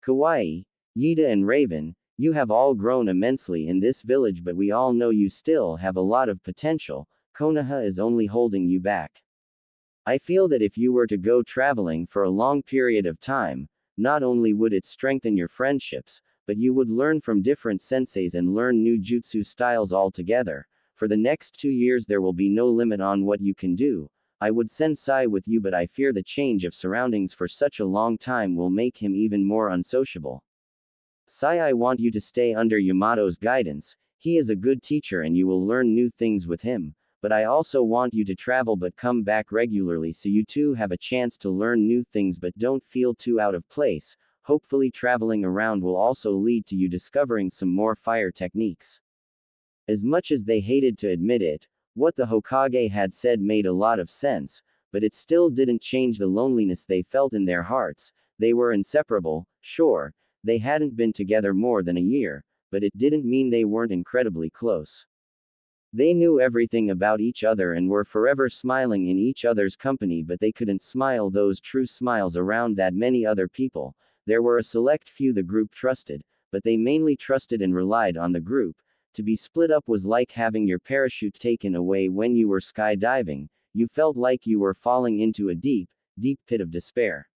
Kawaii, Yida and Raven, you have all grown immensely in this village, but we all know you still have a lot of potential. Konoha is only holding you back. I feel that if you were to go traveling for a long period of time, not only would it strengthen your friendships, but you would learn from different senseis and learn new jutsu styles altogether. For the next 2 years there will be no limit on what you can do. I would send Sai with you, but I fear the change of surroundings for such a long time will make him even more unsociable. Sai, I want you to stay under Yamato's guidance. He is a good teacher and you will learn new things with him, but I also want you to travel but come back regularly so you two have a chance to learn new things but don't feel too out of place. Hopefully traveling around will also lead to you discovering some more fire techniques. As much as they hated to admit it, what the Hokage had said made a lot of sense, but it still didn't change the loneliness they felt in their hearts. They were inseparable, sure, they hadn't been together more than a year, but it didn't mean they weren't incredibly close. They knew everything about each other and were forever smiling in each other's company, but they couldn't smile those true smiles around that many other people. There were a select few the group trusted, but they mainly trusted and relied on the group. To be split up was like having your parachute taken away when you were skydiving. You felt like you were falling into a deep, deep pit of despair.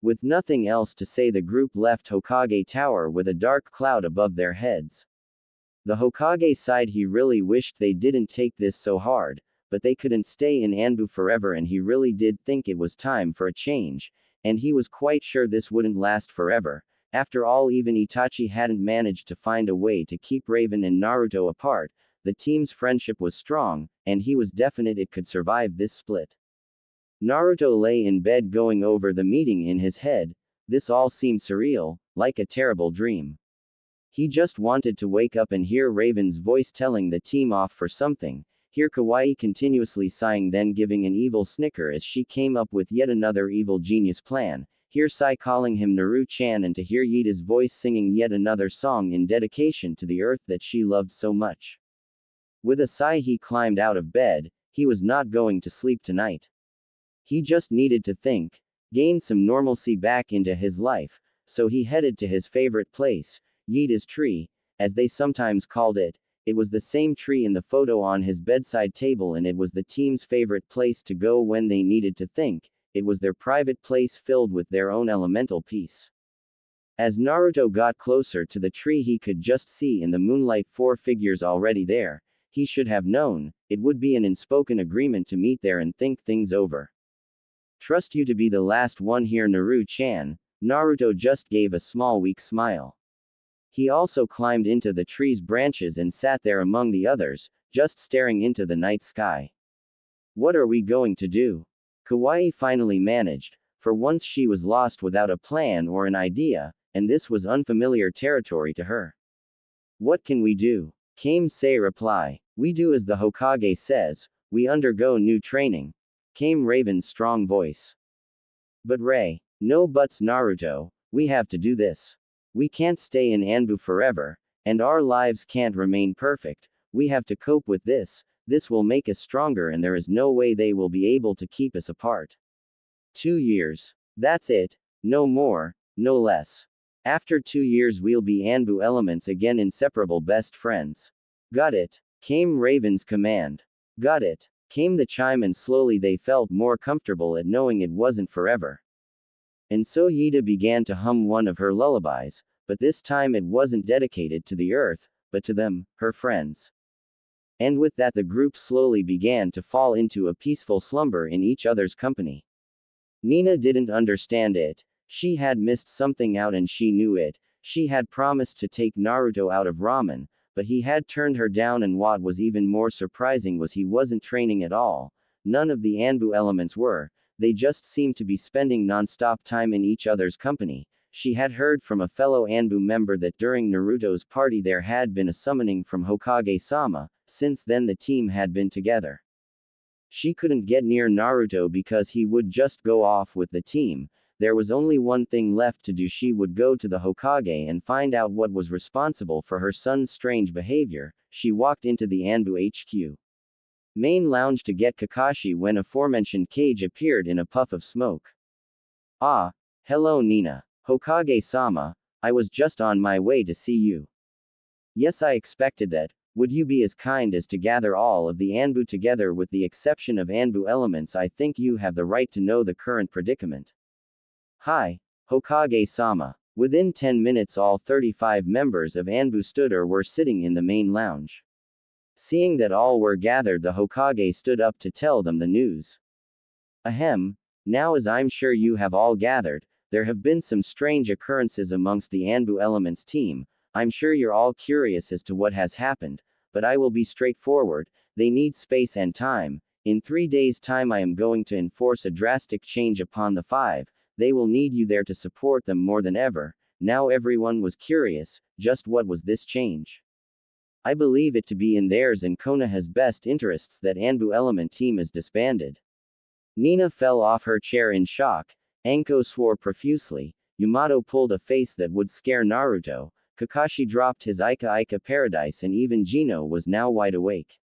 With nothing else to say, the group left Hokage Tower with a dark cloud above their heads. The Hokage sighed. He really wished they didn't take this so hard, but they couldn't stay in ANBU forever, and he really did think it was time for a change, and he was quite sure this wouldn't last forever. After all, even Itachi hadn't managed to find a way to keep Raven and Naruto apart. The team's friendship was strong, and he was definite it could survive this split. Naruto lay in bed going over the meeting in his head. This all seemed surreal, like a terrible dream. He just wanted to wake up and hear Raven's voice telling the team off for something, hear Kawaii continuously sighing, then giving an evil snicker as she came up with yet another evil genius plan, hear Sai calling him Naru-chan, and to hear Yida's voice singing yet another song in dedication to the earth that she loved so much. With a sigh he climbed out of bed. He was not going to sleep tonight. He just needed to think, gain some normalcy back into his life, so he headed to his favorite place, Yida's tree, as they sometimes called it. It was the same tree in the photo on his bedside table, and it was the team's favorite place to go when they needed to think. It was their private place filled with their own elemental peace. As Naruto got closer to the tree, he could just see in the moonlight 4 figures already there. He should have known, it would be an unspoken agreement to meet there and think things over. Trust you to be the last one here, Naru-chan. Naruto just gave a small weak smile. He also climbed into the tree's branches and sat there among the others, just staring into the night sky. What are we going to do? Kawaii finally managed. For once she was lost without a plan or an idea, and this was unfamiliar territory to her. What can we do? Came Sei reply. We do as the Hokage says, we undergo new training. Came Raven's strong voice. But Ray. No buts, Naruto, we have to do this. We can't stay in ANBU forever, and our lives can't remain perfect. We have to cope with this. This will make us stronger, and there is no way they will be able to keep us apart. 2 years. That's it. No more, no less. After 2 years we'll be ANBU elements again, inseparable best friends. Got it? Came Raven's command. Got it? Came the chime, and slowly they felt more comfortable at knowing it wasn't forever. And so Yida began to hum one of her lullabies, but this time it wasn't dedicated to the earth, but to them, her friends. And with that the group slowly began to fall into a peaceful slumber in each other's company. Nina didn't understand it. She had missed something out and she knew it. She had promised to take Naruto out of ramen, but he had turned her down, and what was even more surprising was he wasn't training at all. None of the ANBU elements were. They just seemed to be spending non-stop time in each other's company. She had heard from a fellow ANBU member that during Naruto's party there had been a summoning from Hokage-sama. Since then the team had been together. She couldn't get near Naruto because he would just go off with the team. There was only one thing left to do. She would go to the Hokage and find out what was responsible for her son's strange behavior. She walked into the ANBU HQ main lounge to get Kakashi when aforementioned Kage appeared in a puff of smoke. Ah, hello Nina. Hokage-sama, I was just on my way to see you. Yes, I expected that. Would you be as kind as to gather all of the ANBU together with the exception of ANBU elements? I think you have the right to know the current predicament. Hi, Hokage-sama. Within 10 minutes all 35 members of ANBU stood or were sitting in the main lounge. Seeing that all were gathered, the Hokage stood up to tell them the news. Ahem, now as I'm sure you have all gathered, there have been some strange occurrences amongst the ANBU elements team. I'm sure you're all curious as to what has happened, but I will be straightforward. They need space and time. In 3 days' time I am going to enforce a drastic change upon the 5. They will need you there to support them more than ever. Now everyone was curious, just what was this change? I believe it to be in theirs and Konoha's best interests that ANBU element team is disbanded. Nina fell off her chair in shock. Anko swore profusely. Yamato pulled a face that would scare Naruto. Kakashi dropped his Ika paradise, and even Gino was now wide awake.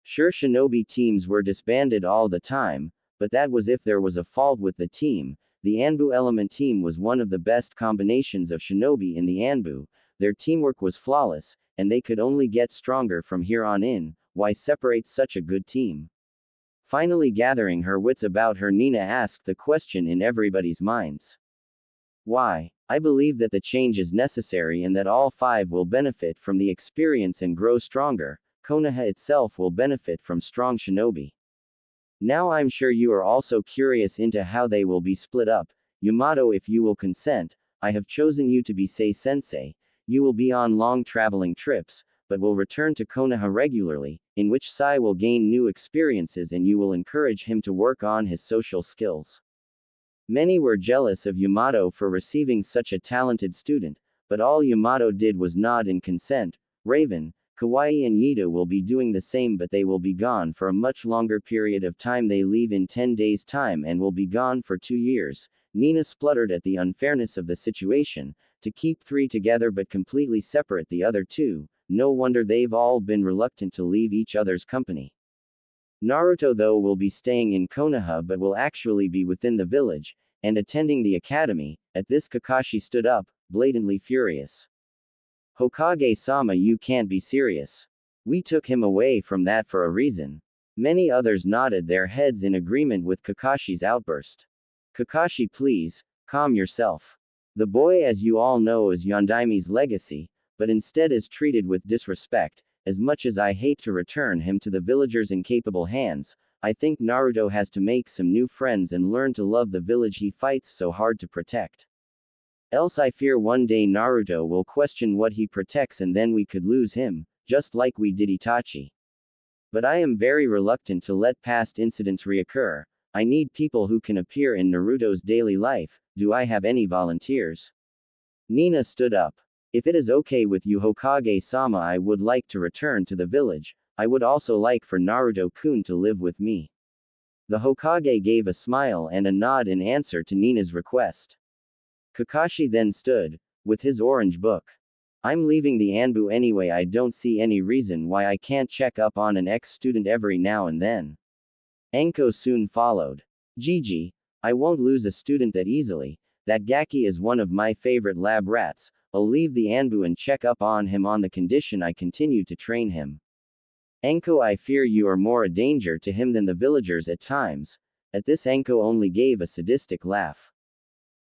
Sure, shinobi teams were disbanded all the time, but that was if there was a fault with the team. The ANBU element team was one of the best combinations of shinobi in the ANBU. Their teamwork was flawless, and they could only get stronger from here on in. Why separate such a good team? Finally gathering her wits about her, Nina asked the question in everybody's minds. Why? I believe that the change is necessary and that all 5 will benefit from the experience and grow stronger. Konoha itself will benefit from strong shinobi. Now I'm sure you are also curious into how they will be split up. Yamato, if you will consent, I have chosen you to be Sei-sensei. You will be on long traveling trips, but will return to Konoha regularly, in which Sai will gain new experiences and you will encourage him to work on his social skills. Many were jealous of Yamato for receiving such a talented student, but all Yamato did was nod in consent. Raven, Kawaii and Yida will be doing the same, but they will be gone for a much longer period of time. They leave in 10 days' time and will be gone for 2 years. Nina spluttered at the unfairness of the situation. To keep 3 together but completely separate the other 2, no wonder they've all been reluctant to leave each other's company. Naruto though will be staying in Konoha but will actually be within the village, and attending the academy. At this Kakashi stood up, blatantly furious. Hokage-sama, you can't be serious. We took him away from that for a reason. Many others nodded their heads in agreement with Kakashi's outburst. Kakashi, please, calm yourself. The boy, as you all know, is Yondaimi's legacy, but instead is treated with disrespect. As much as I hate to return him to the villagers' incapable hands, I think Naruto has to make some new friends and learn to love the village he fights so hard to protect. Else I fear one day Naruto will question what he protects and then we could lose him, just like we did Itachi. But I am very reluctant to let past incidents reoccur. I need people who can appear in Naruto's daily life. Do I have any volunteers? Nina stood up. If it is okay with you, Hokage-sama, I would like to return to the village. I would also like for Naruto-kun to live with me. The Hokage gave a smile and a nod in answer to Nina's request. Kakashi then stood, with his orange book. I'm leaving the ANBU anyway. I don't see any reason why I can't check up on an ex-student every now and then. Anko soon followed. Gigi, I won't lose a student that easily. That Gaki is one of my favorite lab rats. I'll leave the ANBU and check up on him on the condition I continue to train him. Anko, I fear you are more a danger to him than the villagers at times. At this Anko only gave a sadistic laugh.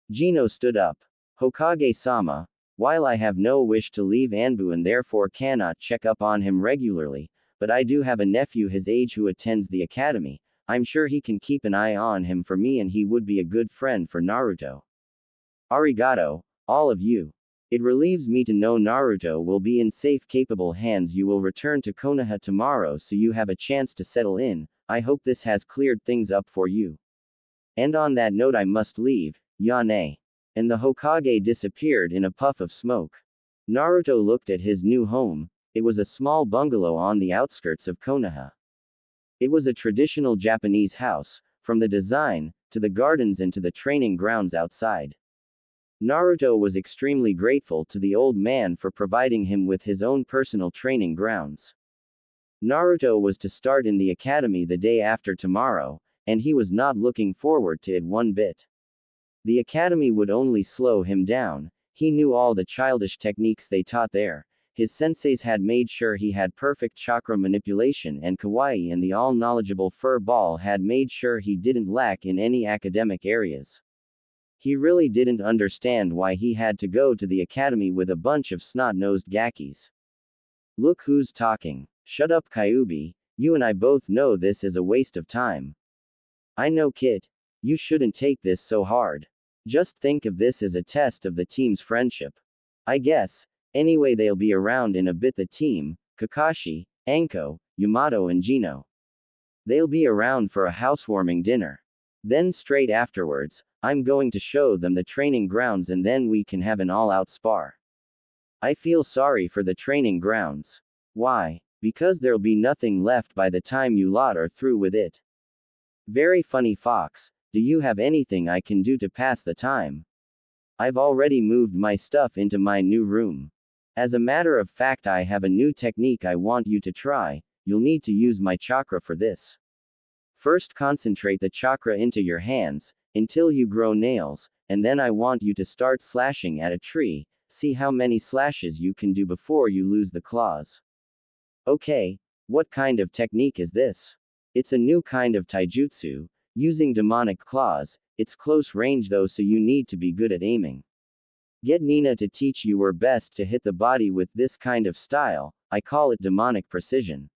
Gino stood up. Hokage-sama, while I have no wish to leave ANBU and therefore cannot check up on him regularly, but I do have a nephew his age who attends the academy. I'm sure he can keep an eye on him for me and he would be a good friend for Naruto. Arigato, all of you. It relieves me to know Naruto will be in safe capable hands. You will return to Konoha tomorrow so you have a chance to settle in. I hope this has cleared things up for you. And on that note I must leave, Yane. And the Hokage disappeared in a puff of smoke. Naruto looked at his new home. It was a small bungalow on the outskirts of Konoha. It was a traditional Japanese house, from the design, to the gardens and to the training grounds outside. Naruto was extremely grateful to the old man for providing him with his own personal training grounds. Naruto was to start in the academy the day after tomorrow, and he was not looking forward to it one bit. The academy would only slow him down. He knew all the childish techniques they taught there. His senseis had made sure he had perfect chakra manipulation, and Kawaii and the all-knowledgeable Fur Ball had made sure he didn't lack in any academic areas. He really didn't understand why he had to go to the academy with a bunch of snot-nosed Gakis. Look who's talking. Shut up, Kyuubi. You and I both know this is a waste of time. I know, kid. You shouldn't take this so hard. Just think of this as a test of the team's friendship. I guess. Anyway, they'll be around in a bit. The team, Kakashi, Anko, Yamato and Gino. They'll be around for a housewarming dinner. Then straight afterwards, I'm going to show them the training grounds and then we can have an all-out spar. I feel sorry for the training grounds. Why? Because there'll be nothing left by the time you lot are through with it. Very funny, Fox. Do you have anything I can do to pass the time? I've already moved my stuff into my new room. As a matter of fact, I have a new technique I want you to try. You'll need to use my chakra for this. First, concentrate the chakra into your hands, until you grow nails, and then I want you to start slashing at a tree. See how many slashes you can do before you lose the claws. Okay, what kind of technique is this? It's a new kind of taijutsu, using demonic claws. It's close range though, so you need to be good at aiming. Get Nina to teach you her best to hit the body with this kind of style. I call it demonic precision.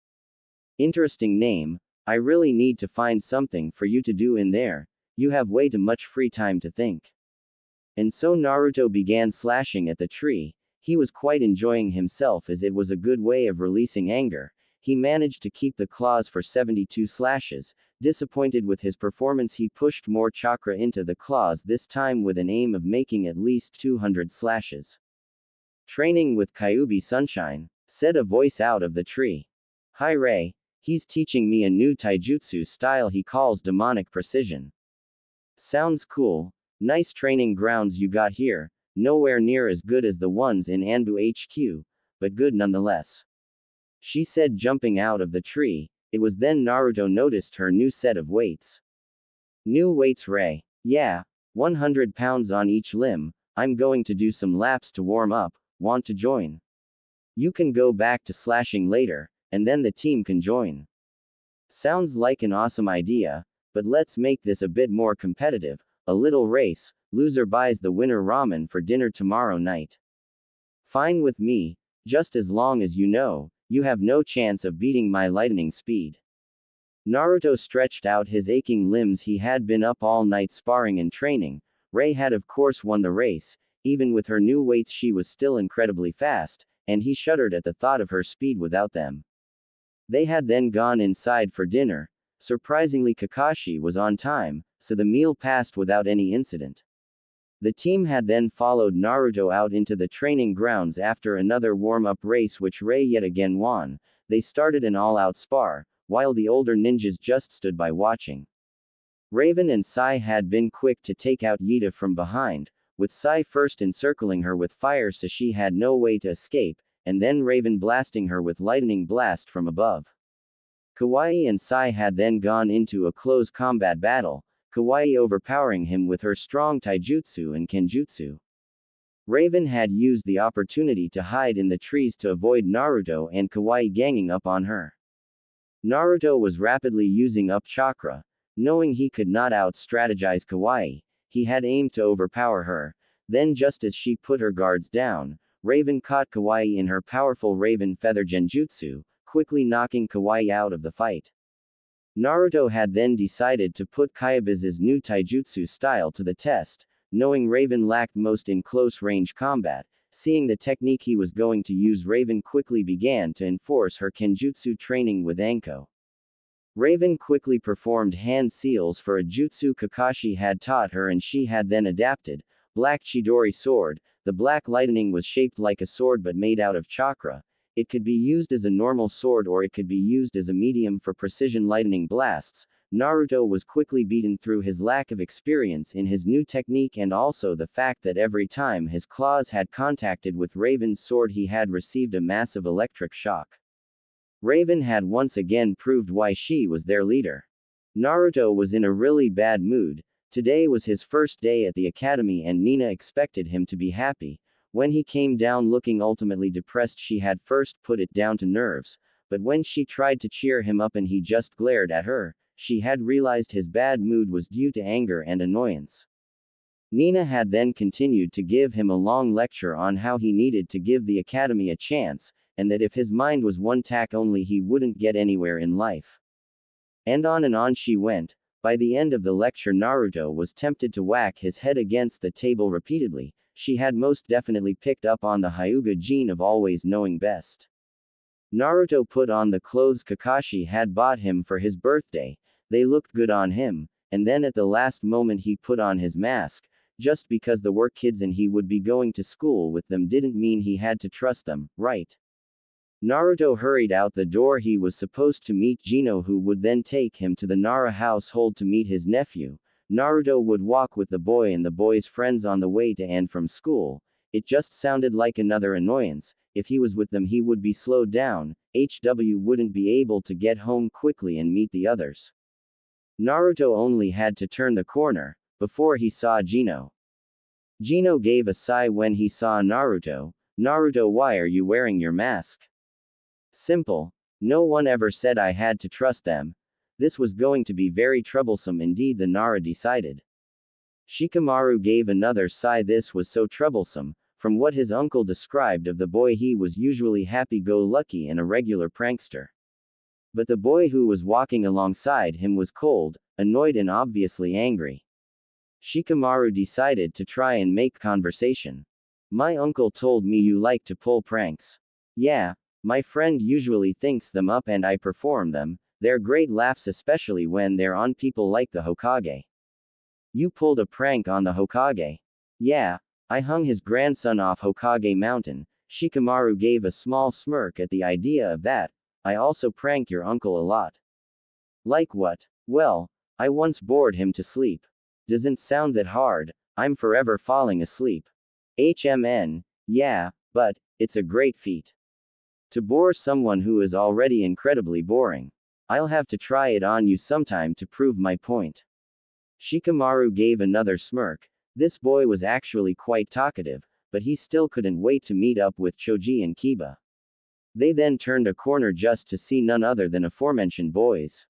Interesting name. I really need to find something for you to do in there. You have way too much free time to think. And so Naruto began slashing at the tree. He was quite enjoying himself as it was a good way of releasing anger. He managed to keep the claws for 72 slashes. Disappointed with his performance, he pushed more chakra into the claws, this time with an aim of making at least 200 slashes. Training with Kyuubi Sunshine, said a voice out of the tree. Hi Ray. He's teaching me a new taijutsu style he calls demonic precision. Sounds cool. Nice training grounds you got here. Nowhere near as good as the ones in ANBU HQ, but good nonetheless. She said, jumping out of the tree. It was then Naruto noticed her new set of weights. New weights, Ray. Yeah, 100 pounds on each limb. I'm going to do some laps to warm up. Want to join? You can go back to slashing later, and then the team can join. Sounds like an awesome idea, but let's make this a bit more competitive. A little race. Loser buys the winner ramen for dinner tomorrow night. Fine with me, just as long as you know, you have no chance of beating my lightning speed. Naruto stretched out his aching limbs. He had been up all night sparring and training. Ray had of course won the race. Even with her new weights she was still incredibly fast, and he shuddered at the thought of her speed without them. They had then gone inside for dinner. Surprisingly, Kakashi was on time, so the meal passed without any incident. The team had then followed Naruto out into the training grounds after another warm-up race which Ray yet again won. They started an all-out spar, while the older ninjas just stood by watching. Raven and Sai had been quick to take out Yida from behind, with Sai first encircling her with fire so she had no way to escape, and then Raven blasting her with lightning blast from above. Kawaii and Sai had then gone into a close combat battle. Kawaii overpowering him with her strong taijutsu and kenjutsu. Raven had used the opportunity to hide in the trees to avoid Naruto and Kawaii ganging up on her. Naruto was rapidly using up chakra. Knowing he could not out-strategize Kawaii, he had aimed to overpower her. Then just as she put her guards down, Raven caught Kawaii in her powerful Raven Feather Genjutsu, quickly knocking Kawaii out of the fight. Naruto had then decided to put Kaiba's new taijutsu style to the test, knowing Raven lacked most in close-range combat. Seeing the technique he was going to use, Raven quickly began to enforce her kenjutsu training with Anko. Raven quickly performed hand seals for a jutsu Kakashi had taught her, and she had then adapted Black Chidori Sword. The black lightning was shaped like a sword but made out of chakra. It could be used as a normal sword or it could be used as a medium for precision lightning blasts. Naruto was quickly beaten through his lack of experience in his new technique and also the fact that every time his claws had contacted with Raven's sword he had received a massive electric shock. Raven had once again proved why she was their leader. Naruto was in a really bad mood. Today was his first day at the academy and Nina expected him to be happy. When he came down looking ultimately depressed, she had first put it down to nerves, but when she tried to cheer him up and he just glared at her, she had realized his bad mood was due to anger and annoyance. Nina had then continued to give him a long lecture on how he needed to give the academy a chance, and that if his mind was one tack only he wouldn't get anywhere in life. And on she went. By the end of the lecture Naruto was tempted to whack his head against the table repeatedly. She had most definitely picked up on the Hyuga gene of always knowing best. Naruto put on the clothes Kakashi had bought him for his birthday. They looked good on him, and then at the last moment he put on his mask. Just because they were kids and he would be going to school with them didn't mean he had to trust them, right? Naruto hurried out the door. He was supposed to meet Gino, who would then take him to the Nara household to meet his nephew. Naruto would walk with the boy and the boy's friends on the way to and from school. It just sounded like another annoyance. If he was with them he would be slowed down. HW wouldn't be able to get home quickly and meet the others. Naruto only had to turn the corner before he saw Gino. Gino gave a sigh when he saw Naruto. Naruto, why are you wearing your mask? Simple. No one ever said I had to trust them. This was going to be very troublesome indeed, the Nara decided. Shikamaru gave another sigh. This was so troublesome. From what his uncle described of the boy, he was usually happy-go-lucky and a regular prankster. But the boy who was walking alongside him was cold, annoyed and obviously angry. Shikamaru decided to try and make conversation. My uncle told me you like to pull pranks. Yeah, my friend usually thinks them up and I perform them. They're great laughs, especially when they're on people like the Hokage. You pulled a prank on the Hokage? Yeah, I hung his grandson off Hokage Mountain. Shikamaru gave a small smirk at the idea of that. I also prank your uncle a lot. Like what? Well, I once bored him to sleep. Doesn't sound that hard. I'm forever falling asleep. Yeah, but it's a great feat. To bore someone who is already incredibly boring. I'll have to try it on you sometime to prove my point. Shikamaru gave another smirk. This boy was actually quite talkative, but he still couldn't wait to meet up with Choji and Kiba. They then turned a corner just to see none other than aforementioned boys.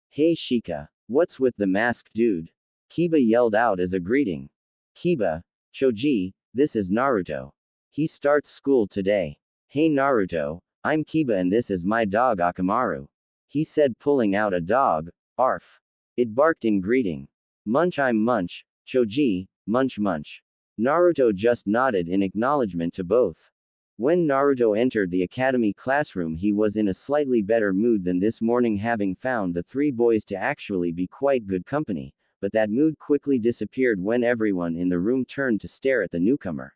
Hey Shika, what's with the masked dude? Kiba yelled out as a greeting. Kiba, Choji, this is Naruto. He starts school today. Hey Naruto, I'm Kiba and this is my dog Akamaru. He said, pulling out a dog. Arf. It barked in greeting. Munch, I'm Munch. Choji, munch munch. Naruto just nodded in acknowledgement to both. When Naruto entered the academy classroom he was in a slightly better mood than this morning, having found the three boys to actually be quite good company, but that mood quickly disappeared when everyone in the room turned to stare at the newcomer.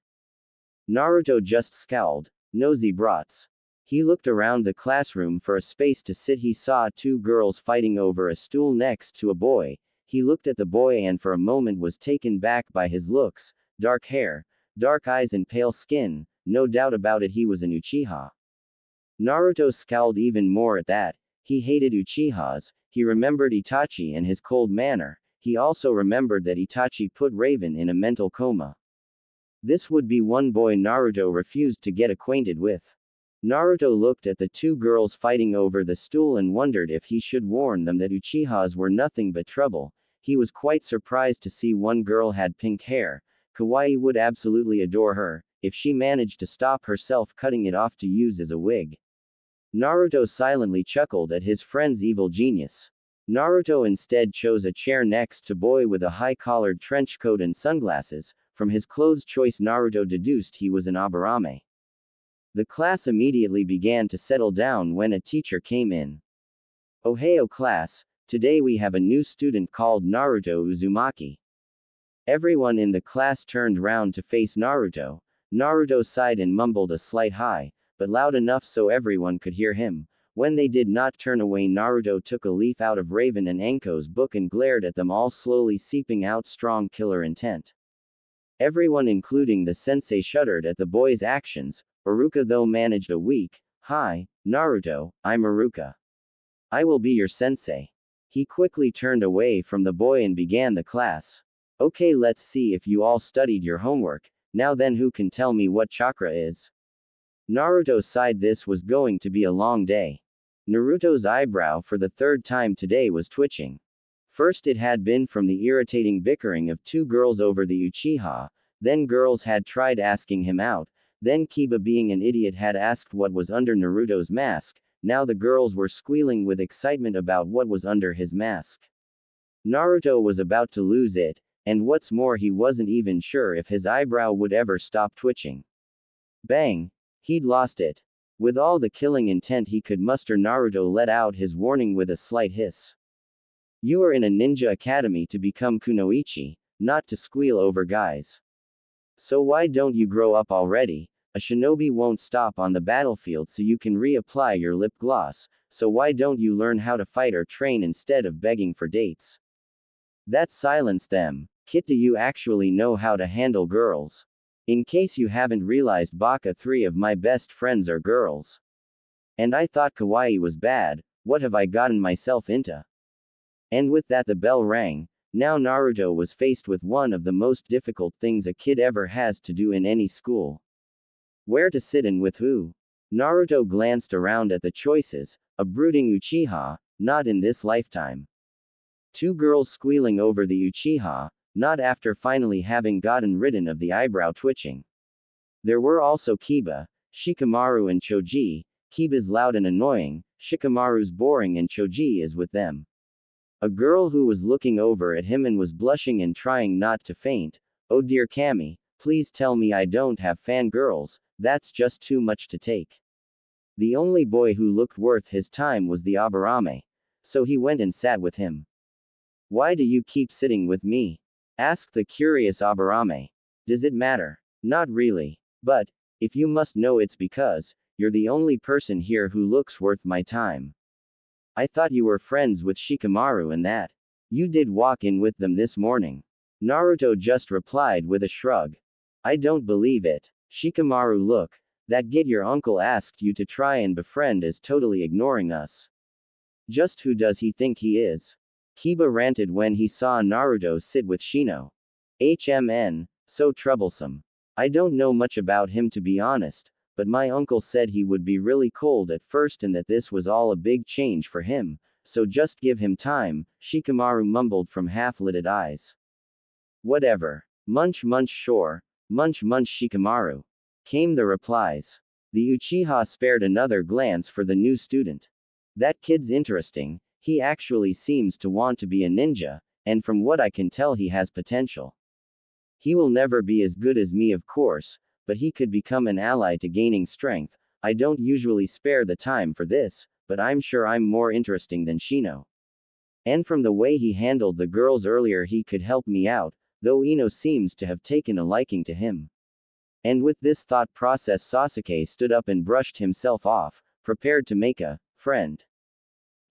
Naruto just scowled. Nosy brats. He looked around the classroom for a space to sit. He saw two girls fighting over a stool next to a boy. He looked at the boy and for a moment was taken back by his looks. Dark hair, dark eyes and pale skin. No doubt about it, he was an Uchiha. Naruto scowled even more at that. He hated Uchihas. He remembered Itachi and his cold manner. he also remembered that Itachi put Raven in a mental coma. This would be one boy Naruto refused to get acquainted with. Naruto looked at the two girls fighting over the stool and wondered if he should warn them that Uchihas were nothing but trouble. He was quite surprised to see one girl had pink hair. Kawaii would absolutely adore her, if she managed to stop herself cutting it off to use as a wig. Naruto silently chuckled at his friend's evil genius. Naruto instead chose a chair next to boy with a high-collared trench coat and sunglasses. From his clothes choice Naruto deduced he was an Aburame. The class immediately began to settle down when a teacher came in. "Ohio class, today we have a new student called Naruto Uzumaki." Everyone in the class turned round to face Naruto. Naruto sighed and mumbled a slight hi, but loud enough so everyone could hear him. When they did not turn away, Naruto took a leaf out of Raven and Enko's book and glared at them all, slowly seeping out strong killer intent. Everyone including the sensei shuddered at the boy's actions. Iruka though managed a weak, "Hi, Naruto, I'm Iruka. I will be your sensei." He quickly turned away from the boy and began the class. "Okay, let's see if you all studied your homework. Now then, who can tell me what chakra is?" Naruto sighed. This was going to be a long day. Naruto's eyebrow for the third time today was twitching. First it had been from the irritating bickering of two girls over the Uchiha, then girls had tried asking him out, then Kiba being an idiot had asked what was under Naruto's mask, now the girls were squealing with excitement about what was under his mask. Naruto was about to lose it, and what's more, he wasn't even sure if his eyebrow would ever stop twitching. Bang! He'd lost it. With all the killing intent he could muster, Naruto let out his warning with a slight hiss. "You are in a ninja academy to become kunoichi, not to squeal over guys. So why don't you grow up already? A shinobi won't stop on the battlefield so you can reapply your lip gloss, so why don't you learn how to fight or train instead of begging for dates? That silence them. Kid, do you actually know how to handle girls? In case you haven't realized, Baka, 3 of my best friends are girls. And I thought kawaii was bad, what have I gotten myself into?" And with that the bell rang. Now Naruto was faced with one of the most difficult things a kid ever has to do in any school. Where to sit and with who? Naruto glanced around at the choices. A brooding Uchiha, not in this lifetime. Two girls squealing over the Uchiha, not after finally having gotten rid of the eyebrow twitching. There were also Kiba, Shikamaru and Choji. Kiba's loud and annoying, Shikamaru's boring, and Choji is with them. A girl who was looking over at him and was blushing and trying not to faint. "Oh dear Kami, please tell me I don't have fangirls, that's just too much to take." The only boy who looked worth his time was the Aburame. So he went and sat with him. "Why do you keep sitting with me?" asked the curious Aburame. "Does it matter?" "Not really. But, if you must know, it's because you're the only person here who looks worth my time. I thought you were friends with Shikamaru and that you did walk in with them this morning." Naruto just replied with a shrug. "I don't believe it. Shikamaru, look. That kid your uncle asked you to try and befriend is totally ignoring us. Just who does he think he is?" Kiba ranted when he saw Naruto sit with Shino. So troublesome. "I don't know much about him, to be honest, but my uncle said he would be really cold at first and that this was all a big change for him, so just give him time," Shikamaru mumbled from half-lidded eyes. "Whatever. Munch munch, sure. Munch munch, Shikamaru," came the replies. The Uchiha spared another glance for the new student. "That kid's interesting, he actually seems to want to be a ninja, and from what I can tell he has potential. He will never be as good as me, of course, but he could become an ally to gaining strength. I don't usually spare the time for this, but I'm sure I'm more interesting than Shino. And from the way he handled the girls earlier, he could help me out, though Ino seems to have taken a liking to him." And with this thought process, Sasuke stood up and brushed himself off, prepared to make a friend.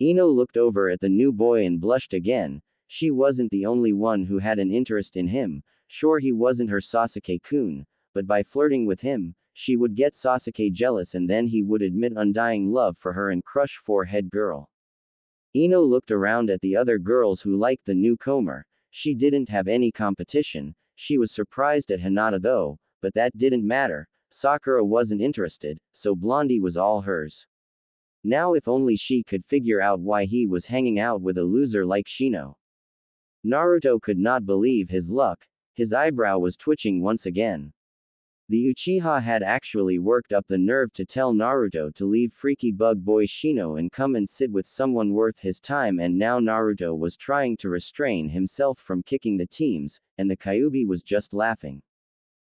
Ino looked over at the new boy and blushed again. She wasn't the only one who had an interest in him. Sure, he wasn't her Sasuke-kun, but by flirting with him, she would get Sasuke jealous and then he would admit undying love for her and crush forehead girl. Ino looked around at the other girls who liked the newcomer. She didn't have any competition. She was surprised at Hinata though, but that didn't matter. Sakura wasn't interested, so Blondie was all hers. Now if only she could figure out why he was hanging out with a loser like Shino. Naruto could not believe his luck. His eyebrow was twitching once again. The Uchiha had actually worked up the nerve to tell Naruto to leave freaky bug boy Shino and come and sit with someone worth his time, and now Naruto was trying to restrain himself from kicking the teams, and the Kyuubi was just laughing.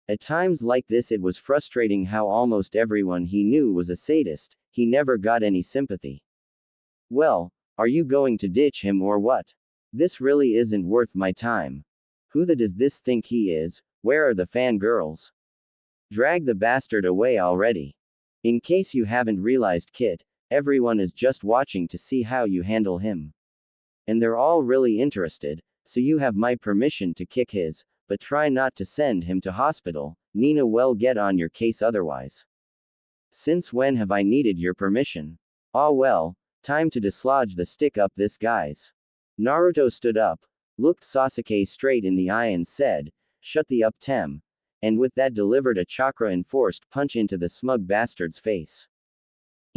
At times like this it was frustrating how almost everyone he knew was a sadist. He never got any sympathy. Well, are you going to ditch him or what? This really isn't worth my time. Who the does this think he is? Where are the fangirls? Drag the bastard away already. In case you haven't realized, Kit, everyone is just watching to see how you handle him. And they're all really interested, so you have my permission to kick his, but try not to send him to hospital. Nina will get on your case otherwise. Since when have I needed your permission? Ah well, time to dislodge the stick up this guy's. Naruto stood up, looked Sasuke straight in the eye and said, "Shut the up Tem," and with that delivered a chakra-enforced punch into the smug bastard's face.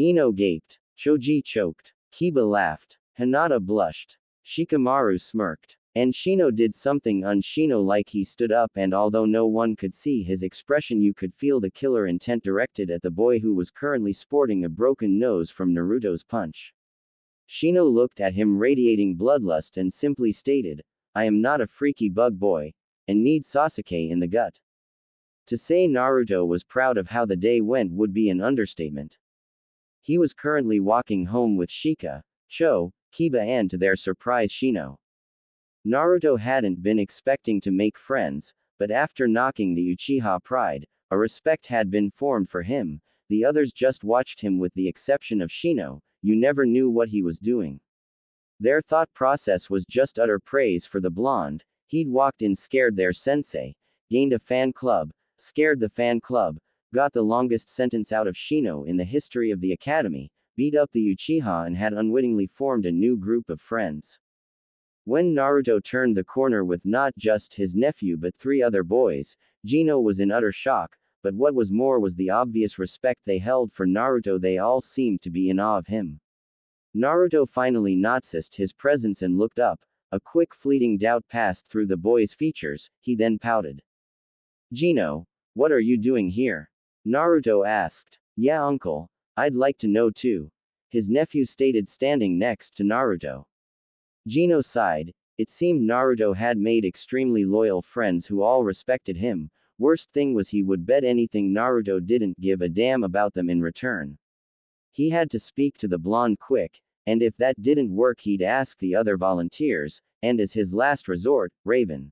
Ino gaped. Choji choked. Kiba laughed. Hinata blushed. Shikamaru smirked. And Shino did something un-Shino-like. He stood up, and although no one could see his expression, you could feel the killer intent directed at the boy who was currently sporting a broken nose from Naruto's punch. Shino looked at him radiating bloodlust and simply stated, "I am not a freaky bug boy, and need Sasuke in the gut." To say Naruto was proud of how the day went would be an understatement. He was currently walking home with Shika, Cho, Kiba, and to their surprise Shino. Naruto hadn't been expecting to make friends, but after knocking the Uchiha pride, a respect had been formed for him. The others just watched him with the exception of Shino. You never knew what he was doing. Their thought process was just utter praise for the blonde. He'd walked in, scared their sensei, gained a fan club, scared the fan club, got the longest sentence out of Shino in the history of the academy, beat up the Uchiha, and had unwittingly formed a new group of friends. When Naruto turned the corner with not just his nephew but 3 other boys, Gino was in utter shock, but what was more was the obvious respect they held for Naruto. They all seemed to be in awe of him. Naruto finally noticed his presence and looked up. A quick fleeting doubt passed through the boy's features. He then pouted. "Gino, what are you doing here?" Naruto asked. "Yeah, uncle. I'd like to know too," his nephew stated, standing next to Naruto. Gino sighed. It seemed Naruto had made extremely loyal friends who all respected him. Worst thing was he would bet anything Naruto didn't give a damn about them in return. He had to speak to the blonde quick, and if that didn't work he'd ask the other volunteers, and as his last resort, Raven.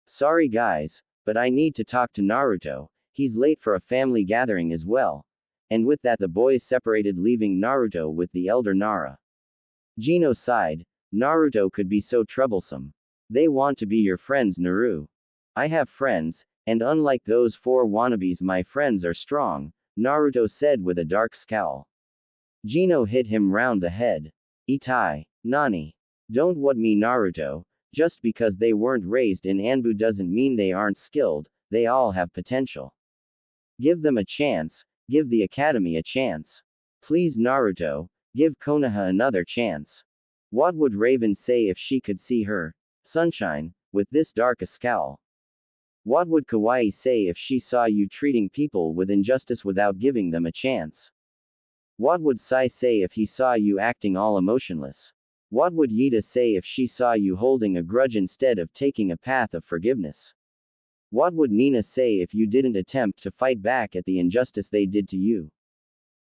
"Sorry guys, but I need to talk to Naruto. He's late for a family gathering as well." And with that the boys separated, leaving Naruto with the elder Nara. Gino sighed. Naruto could be so troublesome. "They want to be your friends, Naru. I have friends, and unlike those 4 wannabes my friends are strong," Naruto said with a dark scowl. Gino hit him round the head. "Itai. Nani? Don't what me Naruto. Just because they weren't raised in ANBU doesn't mean they aren't skilled. They all have potential. Give them a chance. Give the academy a chance. Please Naruto, give Konoha another chance." What would Raven say if she could see her, Sunshine, with this dark a scowl? What would Kawaii say if she saw you treating people with injustice without giving them a chance? What would Sai say if he saw you acting all emotionless? What would Yida say if she saw you holding a grudge instead of taking a path of forgiveness? What would Nina say if you didn't attempt to fight back at the injustice they did to you?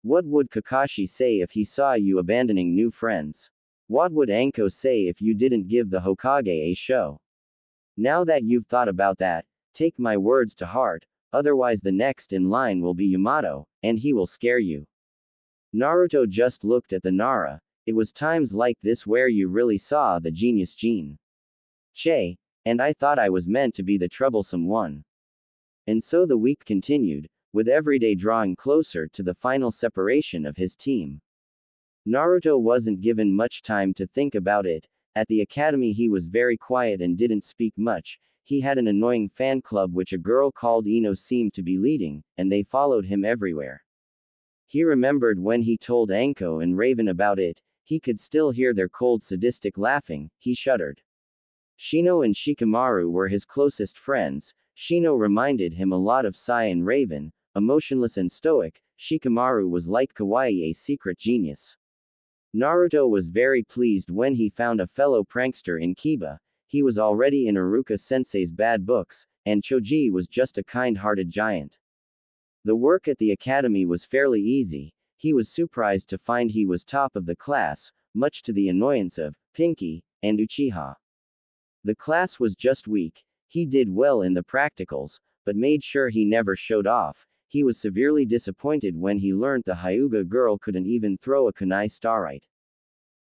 What would Kakashi say if he saw you abandoning new friends? What would Anko say if you didn't give the Hokage a show? Now that you've thought about that, take my words to heart, otherwise the next in line will be Yamato, and he will scare you. Naruto just looked at the Nara. It was times like this where you really saw the genius gene. Che, and I thought I was meant to be the troublesome one. And so the week continued, with every day drawing closer to the final separation of his team. Naruto wasn't given much time to think about it. At the academy he was very quiet and didn't speak much. He had an annoying fan club which a girl called Ino seemed to be leading, and they followed him everywhere. He remembered when he told Anko and Raven about it, he could still hear their cold sadistic laughing. He shuddered. Shino and Shikamaru were his closest friends. Shino reminded him a lot of Sai and Raven, emotionless and stoic. Shikamaru was like Kawaii, a secret genius. Naruto was very pleased when he found a fellow prankster in Kiba. He was already in Iruka-sensei's bad books, and Choji was just a kind-hearted giant. The work at the academy was fairly easy. He was surprised to find he was top of the class, much to the annoyance of Pinky and Uchiha. The class was just weak. He did well in the practicals, but made sure he never showed off. He was severely disappointed when he learned the Hyuga girl couldn't even throw a kunai starite.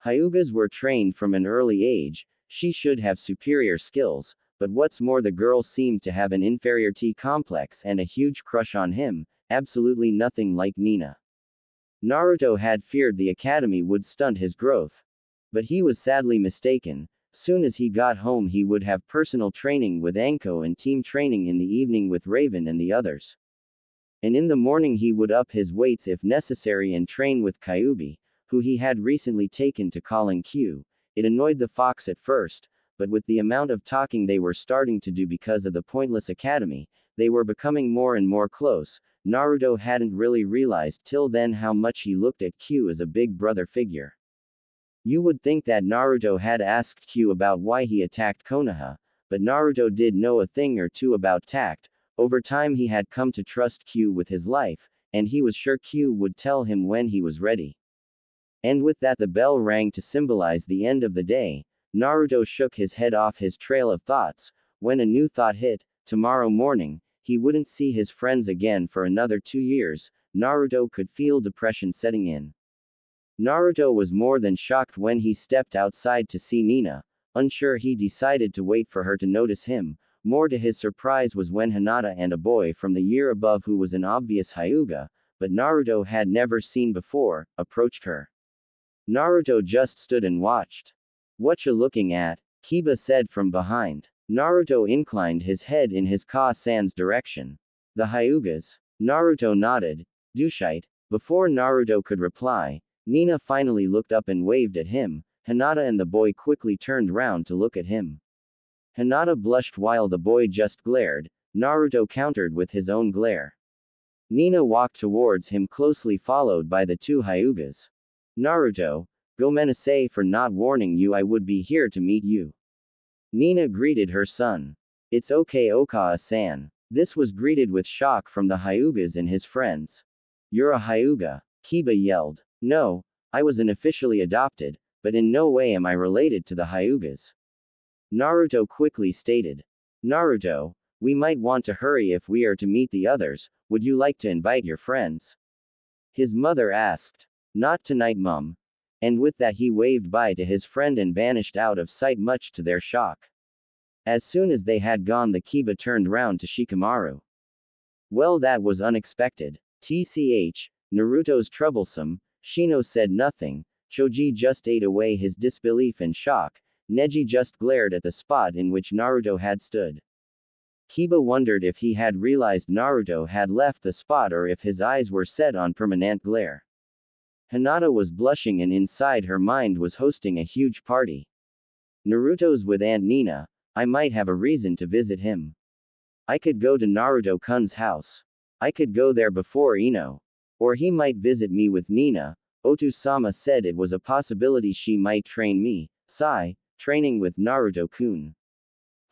Hyugas were trained from an early age. She should have superior skills, but what's more, the girl seemed to have an inferiority complex and a huge crush on him, absolutely nothing like Nina. Naruto had feared the academy would stunt his growth. But he was sadly mistaken. Soon as he got home he would have personal training with Anko and team training in the evening with Raven and the others. And in the morning he would up his weights if necessary and train with Kyuubi, who he had recently taken to calling Q. It annoyed the fox at first, but with the amount of talking they were starting to do because of the pointless academy, they were becoming more and more close. Naruto hadn't really realized till then how much he looked at Q as a big brother figure. You would think that Naruto had asked Q about why he attacked Konoha, but Naruto did know a thing or two about tact. Over time he had come to trust Q with his life, and he was sure Q would tell him when he was ready. And with that the bell rang to symbolize the end of the day. Naruto shook his head off his trail of thoughts, when a new thought hit. Tomorrow morning, he wouldn't see his friends again for another 2 years. Naruto could feel depression setting in. Naruto was more than shocked when he stepped outside to see Nina. Unsure, he decided to wait for her to notice him. More to his surprise was when Hinata and a boy from the year above who was an obvious Hyuga, but Naruto had never seen before, approached her. Naruto just stood and watched. "Whatcha looking at?" Kiba said from behind. Naruto inclined his head in his Ka-san's direction. "The Hyugas." Naruto nodded. "Douchite." Before Naruto could reply, Nina finally looked up and waved at him. Hinata and the boy quickly turned round to look at him. Hinata blushed while the boy just glared. Naruto countered with his own glare. Nina walked towards him closely followed by the 2 Hyugas. "Naruto, gomenasai for not warning you, I would be here to meet you." Nina greeted her son. "It's okay Okawa-san." This was greeted with shock from the Hyugas and his friends. "You're a Hyuga?" Kiba yelled. "No, I wasn't officially adopted, but in no way am I related to the Hyugas." Naruto quickly stated. "Naruto, we might want to hurry if we are to meet the others. Would you like to invite your friends?" His mother asked. "Not tonight, Mum." And with that he waved bye to his friend and vanished out of sight, much to their shock. As soon as they had gone, the Kiba turned round to Shikamaru. "Well, that was unexpected. Tch, Naruto's troublesome." Shino said nothing. Choji just ate away his disbelief and shock. Neji just glared at the spot in which Naruto had stood. Kiba wondered if he had realized Naruto had left the spot or if his eyes were set on permanent glare. Hinata was blushing and inside her mind was hosting a huge party. "Naruto's with Aunt Nina. I might have a reason to visit him. I could go to Naruto-kun's house. I could go there before Ino. Or he might visit me with Nina." Otu-sama said it was a possibility she might train me, Sai, training with Naruto-kun.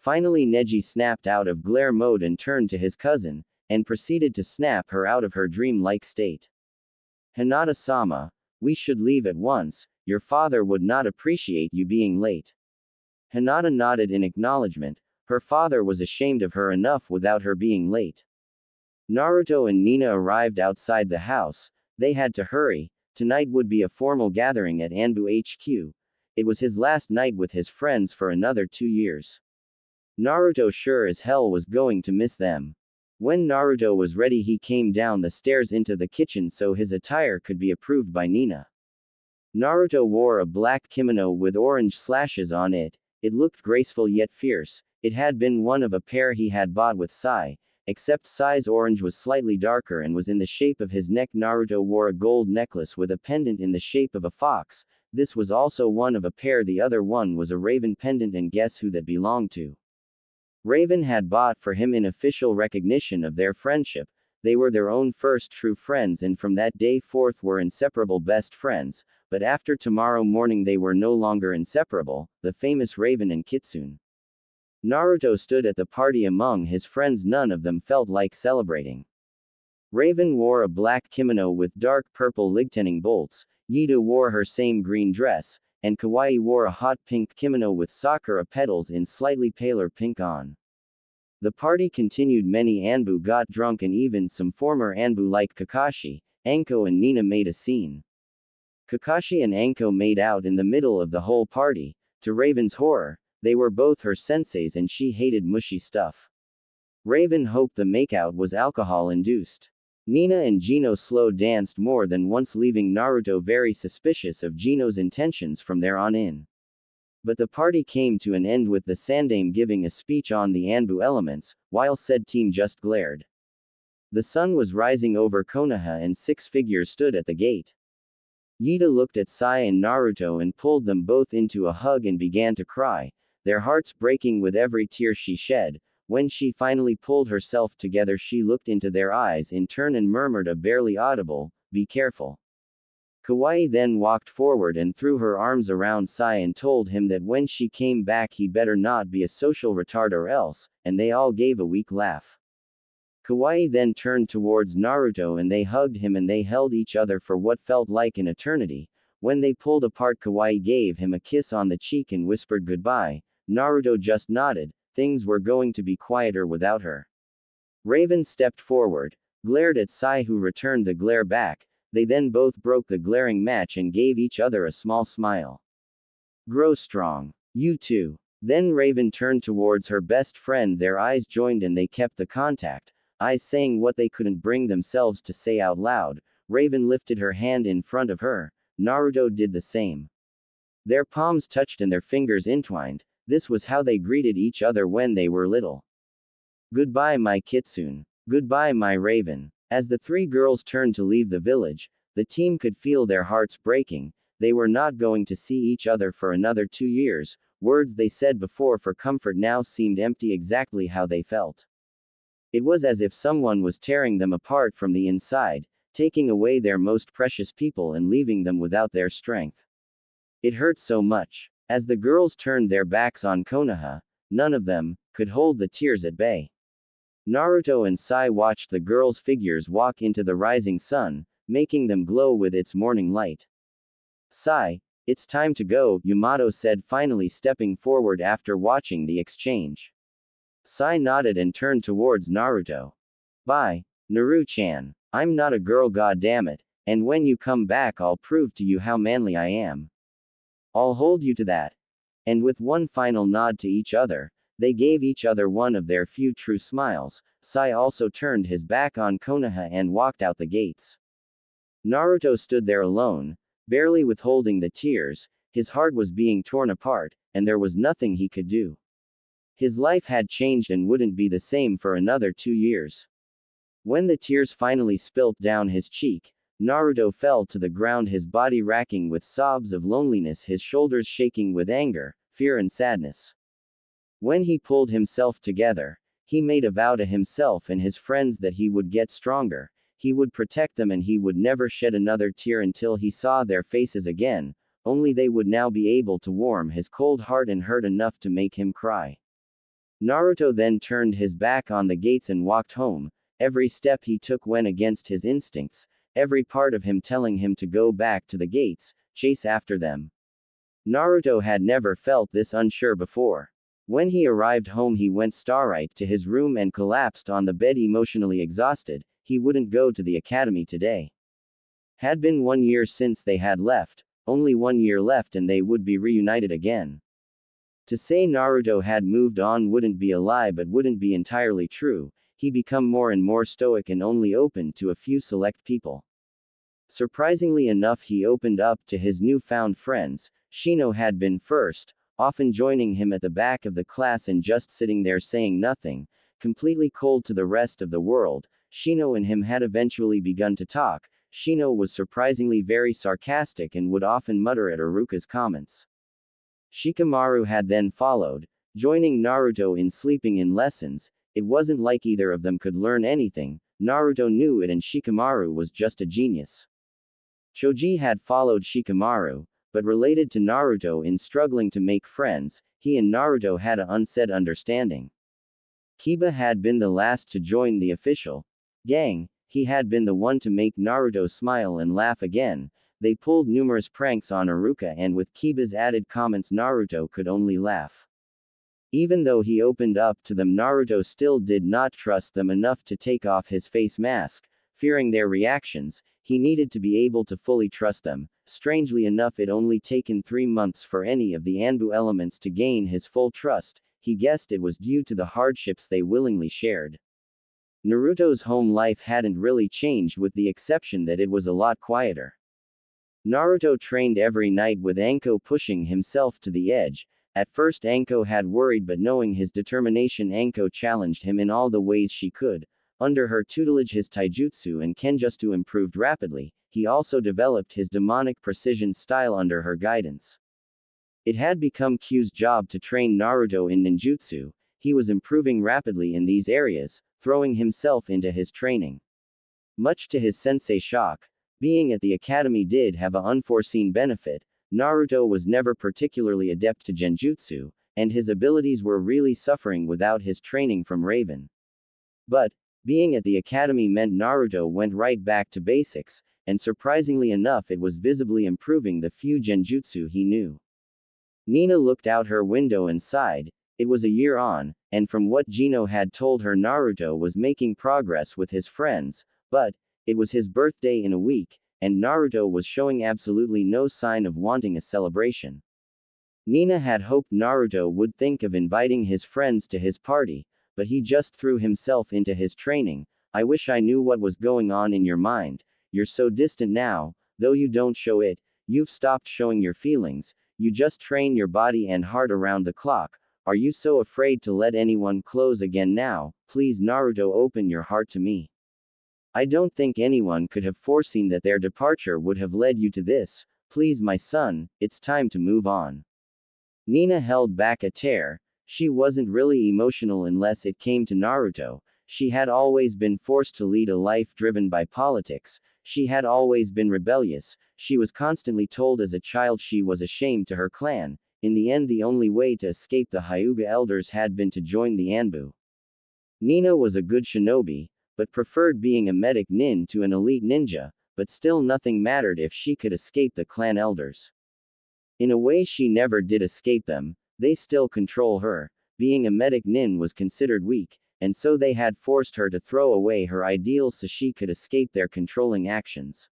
Finally Neji snapped out of glare mode and turned to his cousin, and proceeded to snap her out of her dream-like state. "Hinata-sama, we should leave at once, your father would not appreciate you being late." Hinata nodded in acknowledgement. Her father was ashamed of her enough without her being late. Naruto and Nina arrived outside the house. They had to hurry. Tonight would be a formal gathering at ANBU HQ. It was his last night with his friends for another 2 years. Naruto sure as hell was going to miss them. When Naruto was ready, he came down the stairs into the kitchen so his attire could be approved by Nina. Naruto wore a black kimono with orange slashes on it. It looked graceful yet fierce. It had been one of a pair he had bought with Sai, except Sai's orange was slightly darker and was in the shape of his neck. Naruto wore a gold necklace with a pendant in the shape of a fox. This was also one of a pair. The other one was a raven pendant, and guess who that belonged to? Raven had bought for him in official recognition of their friendship. They were their own first true friends, and from that day forth were inseparable best friends, but after tomorrow morning they were no longer inseparable, the famous Raven and Kitsune. Naruto stood at the party among his friends. None of them felt like celebrating. Raven wore a black kimono with dark purple lightning bolts, Yida wore her same green dress, and Kawaii wore a hot pink kimono with sakura petals in slightly paler pink on. The party continued. Many ANBU got drunk, and even some former ANBU like Kakashi, Anko and Nina made a scene. Kakashi and Anko made out in the middle of the whole party. To Raven's horror, they were both her senseis and she hated mushy stuff. Raven hoped the makeout was alcohol-induced. Nina and Gino slow danced more than once, leaving Naruto very suspicious of Gino's intentions from there on in. But the party came to an end with the Sandame giving a speech on the ANBU elements, while said team just glared. The sun was rising over Konoha and 6 figures stood at the gate. Yida looked at Sai and Naruto and pulled them both into a hug and began to cry, their hearts breaking with every tear she shed. When she finally pulled herself together, she looked into their eyes in turn and murmured a barely audible, "Be careful." Kawaii then walked forward and threw her arms around Sai and told him that when she came back he better not be a social retard or else, and they all gave a weak laugh. Kawaii then turned towards Naruto and they hugged him and they held each other for what felt like an eternity. When they pulled apart, Kawaii gave him a kiss on the cheek and whispered goodbye. Naruto just nodded. Things were going to be quieter without her. Raven stepped forward, glared at Sai, who returned the glare back. They then both broke the glaring match and gave each other a small smile. "Grow strong. You too." Then Raven turned towards her best friend. Their eyes joined and they kept the contact, eyes saying what they couldn't bring themselves to say out loud. Raven lifted her hand in front of her. Naruto did the same. Their palms touched and their fingers entwined. This was how they greeted each other when they were little. "Goodbye, my Kitsune. Goodbye, my Raven." As the 3 girls turned to leave the village, the team could feel their hearts breaking. They were not going to see each other for another 2 years. Words they said before for comfort now seemed empty, exactly how they felt. It was as if someone was tearing them apart from the inside, taking away their most precious people and leaving them without their strength. It hurt so much. As the girls turned their backs on Konoha, none of them could hold the tears at bay. Naruto and Sai watched the girls' figures walk into the rising sun, making them glow with its morning light. "Sai, it's time to go," Yamato said, finally stepping forward after watching the exchange. Sai nodded and turned towards Naruto. "Bye, Naru-chan. I'm not a girl, goddammit, and when you come back I'll prove to you how manly I am. I'll hold you to that." And with one final nod to each other, they gave each other one of their few true smiles. Sai also turned his back on Konoha and walked out the gates. Naruto stood there alone, barely withholding the tears. His heart was being torn apart, and there was nothing he could do. His life had changed and wouldn't be the same for another 2 years. When the tears finally spilt down his cheek, Naruto fell to the ground, his body racking with sobs of loneliness, his shoulders shaking with anger, fear and sadness. When he pulled himself together, he made a vow to himself and his friends that he would get stronger, he would protect them, and he would never shed another tear until he saw their faces again. Only they would now be able to warm his cold heart and hurt enough to make him cry. Naruto then turned his back on the gates and walked home. Every step he took went against his instincts, every part of him telling him to go back to the gates, chase after them. Naruto had never felt this unsure before. When he arrived home, he went starlight to his room and collapsed on the bed, emotionally exhausted. He wouldn't go to the academy today. Had been 1 year since they had left, only 1 year left and they would be reunited again. To say Naruto had moved on wouldn't be a lie, but wouldn't be entirely true. He become more and more stoic and only open to a few select people. Surprisingly enough, he opened up to his newfound friends. Shino had been first, often joining him at the back of the class and just sitting there saying nothing, completely cold to the rest of the world. Shino and him had eventually begun to talk. Shino was surprisingly very sarcastic and would often mutter at Iruka's comments. Shikamaru had then followed, joining Naruto in sleeping in lessons. It wasn't like either of them could learn anything. Naruto knew it and Shikamaru was just a genius. Choji had followed Shikamaru, but related to Naruto in struggling to make friends. He and Naruto had an unsaid understanding. Kiba had been the last to join the official gang. He had been the one to make Naruto smile and laugh again. They pulled numerous pranks on Iruka, and with Kiba's added comments Naruto could only laugh. Even though he opened up to them, Naruto still did not trust them enough to take off his face mask, fearing their reactions. He needed to be able to fully trust them. Strangely enough, it only taken 3 months for any of the ANBU elements to gain his full trust. He guessed it was due to the hardships they willingly shared. Naruto's home life hadn't really changed, with the exception that it was a lot quieter. Naruto trained every night with Anko pushing himself to the edge. At first Anko had worried, but knowing his determination, Anko challenged him in all the ways she could. Under her tutelage his taijutsu and kenjutsu improved rapidly. He also developed his demonic precision style under her guidance. It had become Q's job to train Naruto in ninjutsu. He was improving rapidly in these areas, throwing himself into his training. Much to his sensei's shock, being at the academy did have an unforeseen benefit. Naruto was never particularly adept to genjutsu, and his abilities were really suffering without his training from Raven. But, being at the academy meant Naruto went right back to basics, and surprisingly enough it was visibly improving the few genjutsu he knew. Nina looked out her window and sighed. It was a year on, and from what Gino had told her, Naruto was making progress with his friends, but it was his birthday in a week, and Naruto was showing absolutely no sign of wanting a celebration. Nina had hoped Naruto would think of inviting his friends to his party, but he just threw himself into his training. I wish I knew what was going on in your mind. You're so distant now, though you don't show it. You've stopped showing your feelings. You just train your body and heart around the clock. Are you so afraid to let anyone close again now? Please Naruto, open your heart to me. I don't think anyone could have foreseen that their departure would have led you to this. Please my son, it's time to move on. Nina held back a tear. She wasn't really emotional unless it came to Naruto. She had always been forced to lead a life driven by politics. She had always been rebellious. She was constantly told as a child she was ashamed to her clan. In the end, the only way to escape the Hyuga elders had been to join the ANBU. Nina was a good shinobi, but preferred being a medic nin to an elite ninja, but still nothing mattered if she could escape the clan elders. In a way, she never did escape them. They still control her. Being a medic nin was considered weak, and so they had forced her to throw away her ideals so she could escape their controlling actions.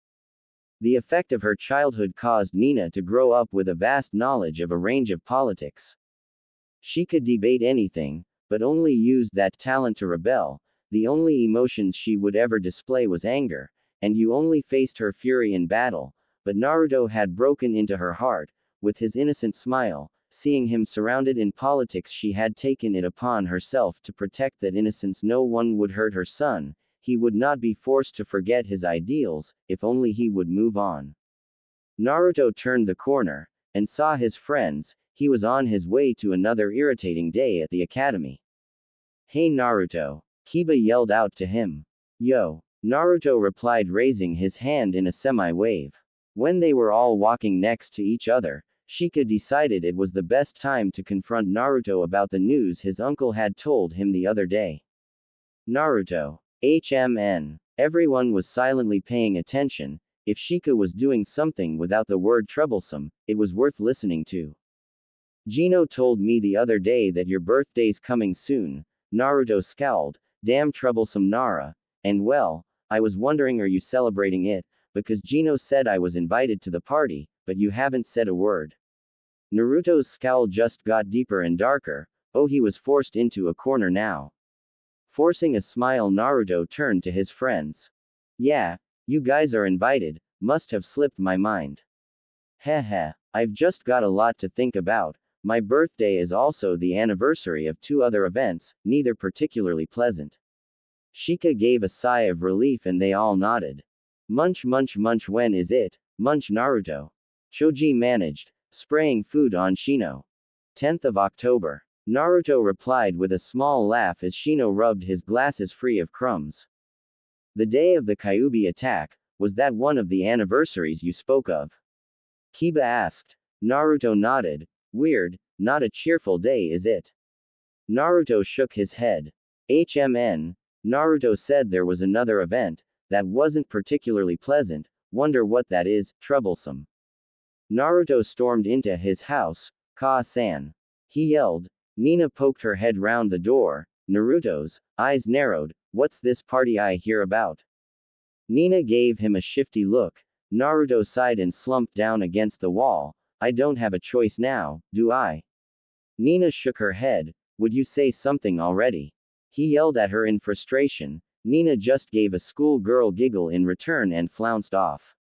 The effect of her childhood caused Nina to grow up with a vast knowledge of a range of politics. She could debate anything, but only used that talent to rebel. The only emotions she would ever display was anger, and you only faced her fury in battle. But Naruto had broken into her heart, with his innocent smile. Seeing him surrounded in politics, she had taken it upon herself to protect that innocence. No one would hurt her son. He would not be forced to forget his ideals, if only he would move on. Naruto turned the corner, and saw his friends. He was on his way to another irritating day at the academy. Hey Naruto! Kiba yelled out to him. Yo! Naruto replied, raising his hand in a semi-wave. When they were all walking next to each other, Shika decided it was the best time to confront Naruto about the news his uncle had told him the other day. Naruto. HMN. Everyone was silently paying attention. If Shika was doing something without the word troublesome, it was worth listening to. Gino told me the other day that your birthday's coming soon. Naruto scowled. Damn troublesome Nara. And well, I was wondering, are you celebrating it? Because Gino said I was invited to the party, but you haven't said a word. Naruto's scowl just got deeper and darker. Oh, he was forced into a corner now. Forcing a smile, Naruto turned to his friends. Yeah, you guys are invited, must have slipped my mind. Heh heh, I've just got a lot to think about. My birthday is also the anniversary of two other events, neither particularly pleasant. Shika gave a sigh of relief and they all nodded. Munch munch munch, when is it? Munch Naruto. Choji managed, spraying food on Shino. 10th of October. Naruto replied with a small laugh as Shino rubbed his glasses free of crumbs. The day of the Kyuubi attack, was that one of the anniversaries you spoke of? Kiba asked. Naruto nodded. Weird, not a cheerful day, is it? Naruto shook his head. Naruto said there was another event, that wasn't particularly pleasant, wonder what that is, troublesome. Naruto stormed into his house. Ka-san. He yelled. Nina poked her head round the door. Naruto's eyes narrowed. What's this party I hear about? Nina gave him a shifty look. Naruto sighed and slumped down against the wall. I don't have a choice now, do I? Nina shook her head. Would you say something already? He yelled at her in frustration. Nina just gave a schoolgirl giggle in return and flounced off.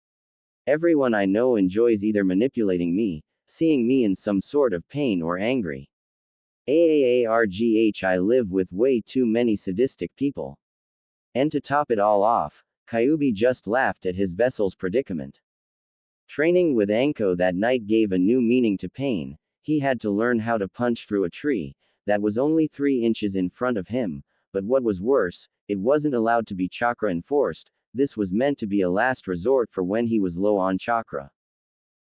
Everyone I know enjoys either manipulating me, seeing me in some sort of pain, or angry. I live with way too many sadistic people. And to top it all off, Kyuubi just laughed at his vessel's predicament. Training with Anko that night gave a new meaning to pain. He had to learn how to punch through a tree that was only 3 inches in front of him, but what was worse, it wasn't allowed to be chakra enforced. This was meant to be a last resort for when he was low on chakra.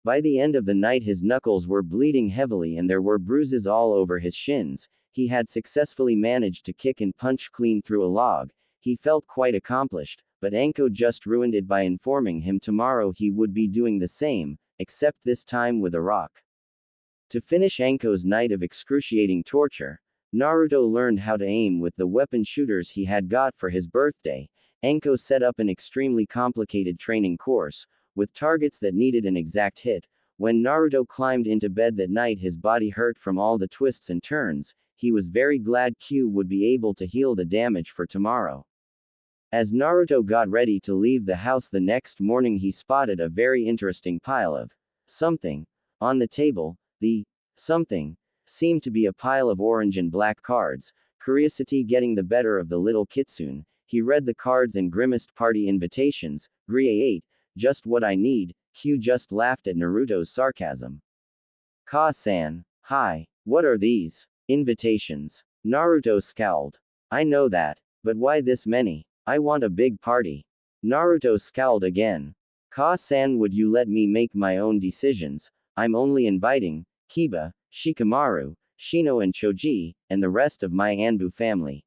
By the end of the night his knuckles were bleeding heavily and there were bruises all over his shins. He had successfully managed to kick and punch clean through a log. He felt quite accomplished, but Anko just ruined it by informing him tomorrow he would be doing the same, except this time with a rock. To finish Anko's night of excruciating torture, Naruto learned how to aim with the weapon shooters he had got for his birthday. Anko set up an extremely complicated training course, with targets that needed an exact hit. When Naruto climbed into bed that night his body hurt from all the twists and turns. He was very glad Q would be able to heal the damage for tomorrow. As Naruto got ready to leave the house the next morning he spotted a very interesting pile of something on the table. The something seemed to be a pile of orange and black cards. Curiosity getting the better of the little kitsune, he read the cards and grimaced. Party invitations, Grie 8, just what I need. Q just laughed at Naruto's sarcasm. Ka-san, hi, what are these invitations? Naruto scowled. I know that, but why this many? I want a big party. Naruto scowled again. Ka-san, would you let me make my own decisions? I'm only inviting Kiba, Shikamaru, Shino and Choji, and the rest of my ANBU family.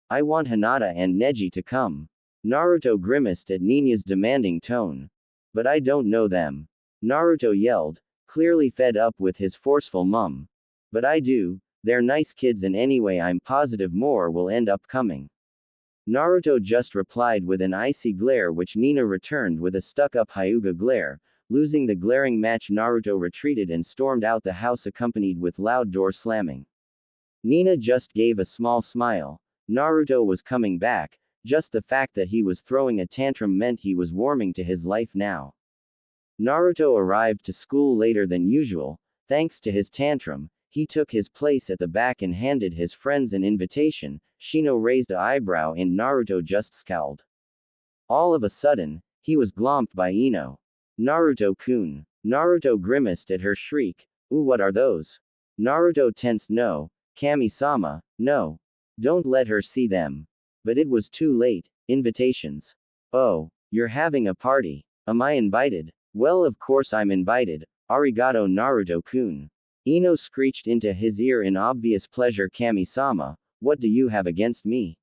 I want Hinata and Neji to come. Naruto grimaced at Nina's demanding tone. But I don't know them. Naruto yelled, clearly fed up with his forceful mum. But I do, they're nice kids and anyway I'm positive more will end up coming. Naruto just replied with an icy glare which Nina returned with a stuck-up Hyuga glare. Losing the glaring match Naruto retreated and stormed out the house accompanied with loud door slamming. Nina just gave a small smile. Naruto was coming back, just the fact that he was throwing a tantrum meant he was warming to his life now. Naruto arrived to school later than usual. Thanks to his tantrum, he took his place at the back and handed his friends an invitation. Shino raised an eyebrow and Naruto just scowled. All of a sudden, he was glomped by Ino. Naruto-kun. Naruto grimaced at her shriek. Ooh, what are those? Naruto tensed. No, Kami-sama, no. Don't let her see them. But it was too late. Invitations. Oh, you're having a party. Am I invited? Well, of course I'm invited. Arigato Naruto-kun. Ino screeched into his ear in obvious pleasure. Kami-sama, what do you have against me?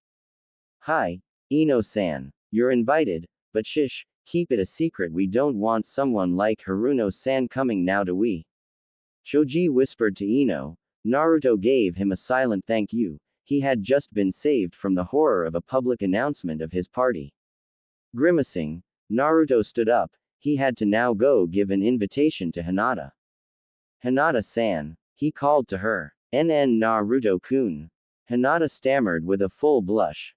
Hi, Ino-san. You're invited, but shish, keep it a secret. We don't want someone like Haruno-san coming now, do we? Choji whispered to Ino. Naruto gave him a silent thank you. He had just been saved from the horror of a public announcement of his party. Grimacing, Naruto stood up. He had to now go give an invitation to Hinata. Hinata-san, he called to her. Naruto-kun. Hinata stammered with a full blush.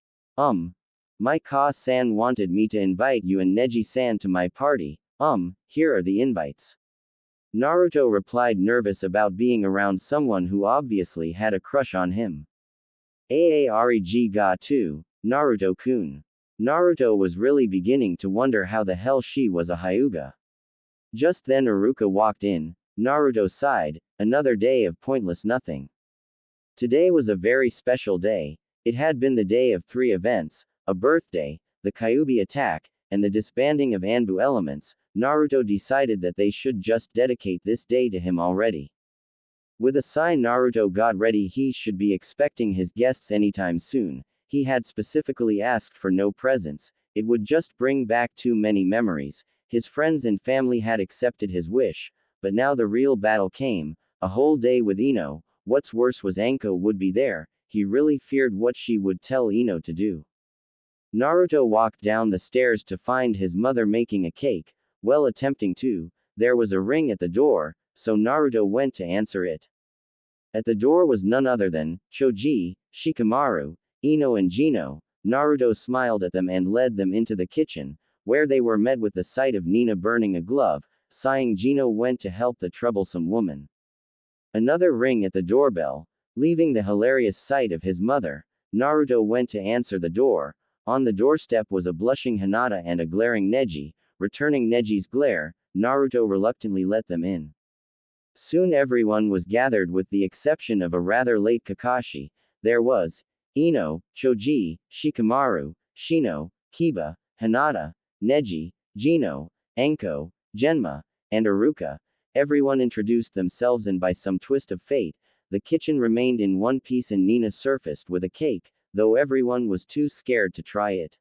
My ka-san wanted me to invite you and Neji-san to my party. Here are the invites. Naruto replied, nervous about being around someone who obviously had a crush on him. Aarigi ga too, Naruto-kun. Naruto was really beginning to wonder how the hell she was a Hyuga. Just then Iruka walked in. Naruto sighed, another day of pointless nothing. Today was a very special day. It had been the day of 3 events, a birthday, the Kyuubi attack, and the disbanding of ANBU elements. Naruto decided that they should just dedicate this day to him already. With a sigh, Naruto got ready. He should be expecting his guests anytime soon. He had specifically asked for no presents, it would just bring back too many memories. His friends and family had accepted his wish, but now the real battle came, a whole day with Ino. What's worse was Anko would be there. He really feared what she would tell Ino to do. Naruto walked down the stairs to find his mother making a cake, while attempting to. There was a ring at the door, so Naruto went to answer it. At the door was none other than Choji, Shikamaru, Ino and Gino. Naruto smiled at them and led them into the kitchen, where they were met with the sight of Nina burning a glove. Sighing, Gino went to help the troublesome woman. Another ring at the doorbell. Leaving the hilarious sight of his mother, Naruto went to answer the door. On the doorstep was a blushing Hinata and a glaring Neji. Returning Neji's glare, Naruto reluctantly let them in. Soon everyone was gathered with the exception of a rather late Kakashi. There was Ino, Choji, Shikamaru, Shino, Kiba, Hinata, Neji, Gino, Anko, Genma, and Iruka. Everyone introduced themselves, and by some twist of fate, the kitchen remained in one piece and Nina surfaced with a cake, though everyone was too scared to try it.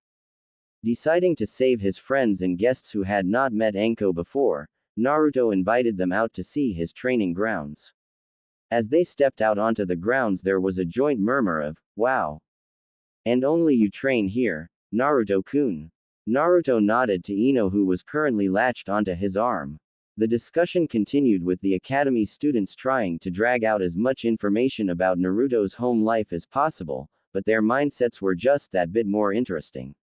Deciding to save his friends and guests who had not met Anko before, Naruto invited them out to see his training grounds. As they stepped out onto the grounds, there was a joint murmur of, "Wow. And only you train here, Naruto-kun." Naruto nodded to Ino, who was currently latched onto his arm. The discussion continued with the academy students trying to drag out as much information about Naruto's home life as possible, but their mindsets were just that bit more interesting.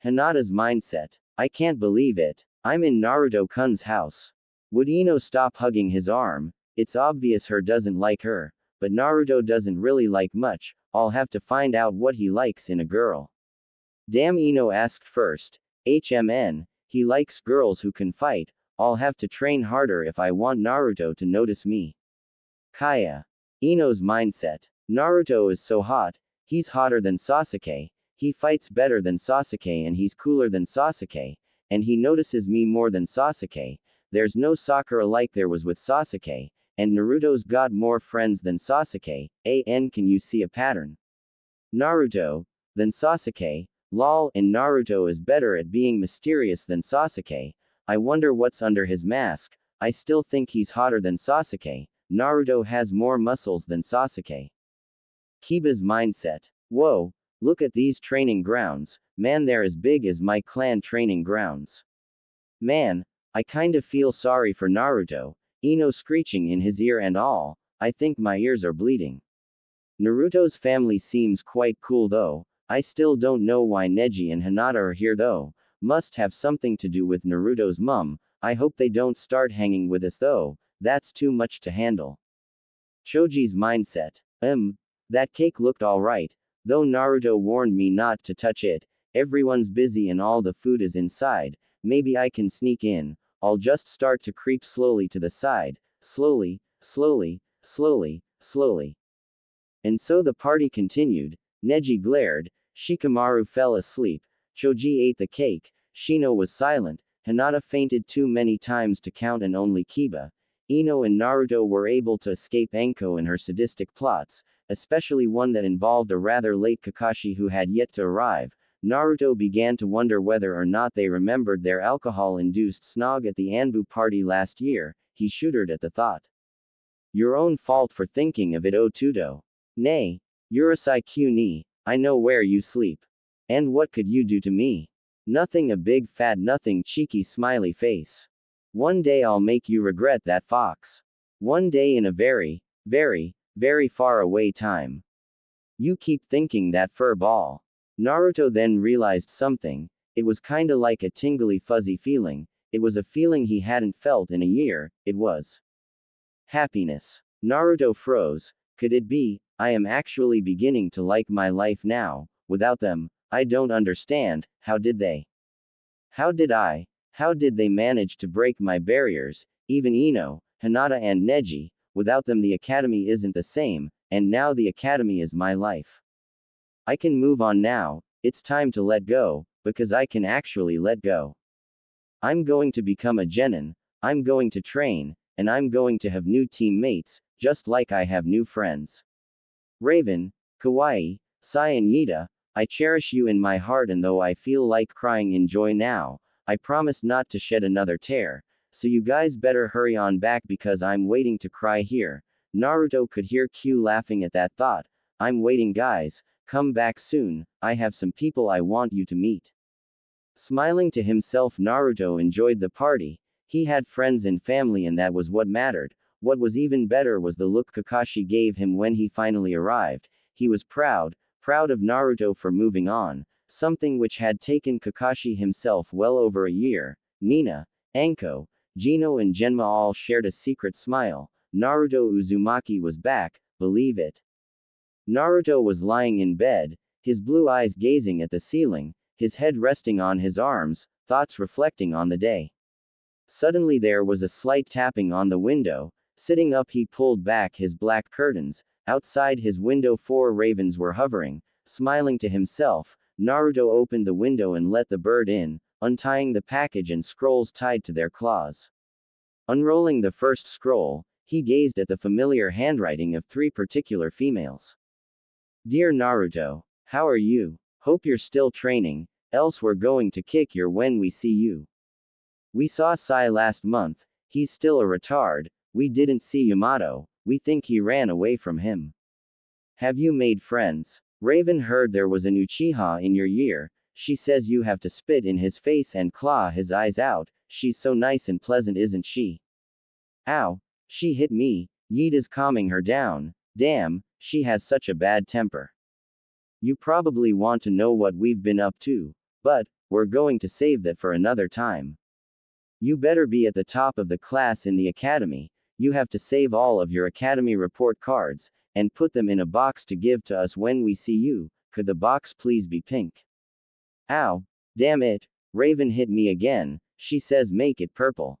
Hinata's mindset. I can't believe it. I'm in Naruto-kun's house. Would Ino stop hugging his arm? It's obvious her doesn't like her, but Naruto doesn't really like much. I'll have to find out what he likes in a girl. Damn, Ino asked first. He likes girls who can fight. I'll have to train harder if I want Naruto to notice me. Kaya. Ino's mindset. Naruto is so hot. He's hotter than Sasuke. He fights better than Sasuke and he's cooler than Sasuke. And he notices me more than Sasuke. There's no Sakura like there was with Sasuke. And Naruto's got more friends than Sasuke. Can you see a pattern? Naruto. Than Sasuke. Lol. And Naruto is better at being mysterious than Sasuke. I wonder what's under his mask. I still think he's hotter than Sasuke. Naruto has more muscles than Sasuke. Kiba's mindset. Whoa. Look at these training grounds. Man, they're as big as my clan training grounds. Man, I kind of feel sorry for Naruto. Ino screeching in his ear and all. I think my ears are bleeding. Naruto's family seems quite cool though. I still don't know why Neji and Hinata are here though. Must have something to do with Naruto's mum. I hope they don't start hanging with us though. That's too much to handle. Choji's mindset. That cake looked alright. Though Naruto warned me not to touch it. Everyone's busy and all the food is inside. Maybe I can sneak in. I'll just start to creep slowly to the side. Slowly, slowly, slowly, slowly. And so the party continued. Neji glared. Shikamaru fell asleep. Choji ate the cake. Shino was silent. Hinata fainted too many times to count, and only Kiba, Ino and Naruto were able to escape Anko and her sadistic plots, especially one that involved a rather late Kakashi who had yet to arrive. Naruto began to wonder whether or not they remembered their alcohol-induced snog at the ANBU party last year. He shuddered at the thought. Your own fault for thinking of it, Otudo. Nay, Urusei Q ni, I know where you sleep. And what could you do to me? Nothing, a big fat nothing, cheeky smiley face. One day I'll make you regret that, fox. One day in a very, very, very far away time. You keep thinking that, fur ball. Naruto then realized something. It was kinda like a tingly fuzzy feeling. It was a feeling he hadn't felt in a year. It was happiness. Naruto froze. Could it be? I am actually beginning to like my life now. Without them, I don't understand. How did they? How did I? How did they manage to break my barriers? Even Ino, Hinata and Neji, without them the academy isn't the same, and now the academy is my life. I can move on now. It's time to let go, because I can actually let go. I'm going to become a genin, I'm going to train, and I'm going to have new teammates, just like I have new friends. Raven, Kawaii, Sai and Yida, I cherish you in my heart, and though I feel like crying in joy now, I promise not to shed another tear, so you guys better hurry on back because I'm waiting to cry here. Naruto could hear Q laughing at that thought. I'm waiting, guys, come back soon, I have some people I want you to meet. Smiling to himself, Naruto enjoyed the party. He had friends and family, and that was what mattered. What was even better was the look Kakashi gave him when he finally arrived. He was proud of Naruto for moving on, something which had taken Kakashi himself well over a year. Nina, Anko, Gino and Genma all shared a secret smile. Naruto Uzumaki was back, believe it. Naruto was lying in bed, his blue eyes gazing at the ceiling, his head resting on his arms, thoughts reflecting on the day. Suddenly there was a slight tapping on the window. Sitting up, he pulled back his black curtains. Outside his window 4 ravens were hovering. Smiling to himself, Naruto opened the window and let the bird in, untying the package and scrolls tied to their claws. Unrolling the first scroll, he gazed at the familiar handwriting of 3 particular females. Dear Naruto, how are you? Hope you're still training, else we're going to kick your when we see you. We saw Sai last month, he's still a retard. We didn't see Yamato, we think he ran away from him. Have you made friends? Raven heard there was an Uchiha in your year. She says you have to spit in his face and claw his eyes out. She's so nice and pleasant, isn't she? Ow, she hit me. Yida's calming her down. Damn, she has such a bad temper. You probably want to know what we've been up to, but we're going to save that for another time. You better be at the top of the class in the academy. You have to save all of your academy report cards, and put them in a box to give to us when we see you. Could the box please be pink? Ow, damn it, Raven hit me again. She says make it purple.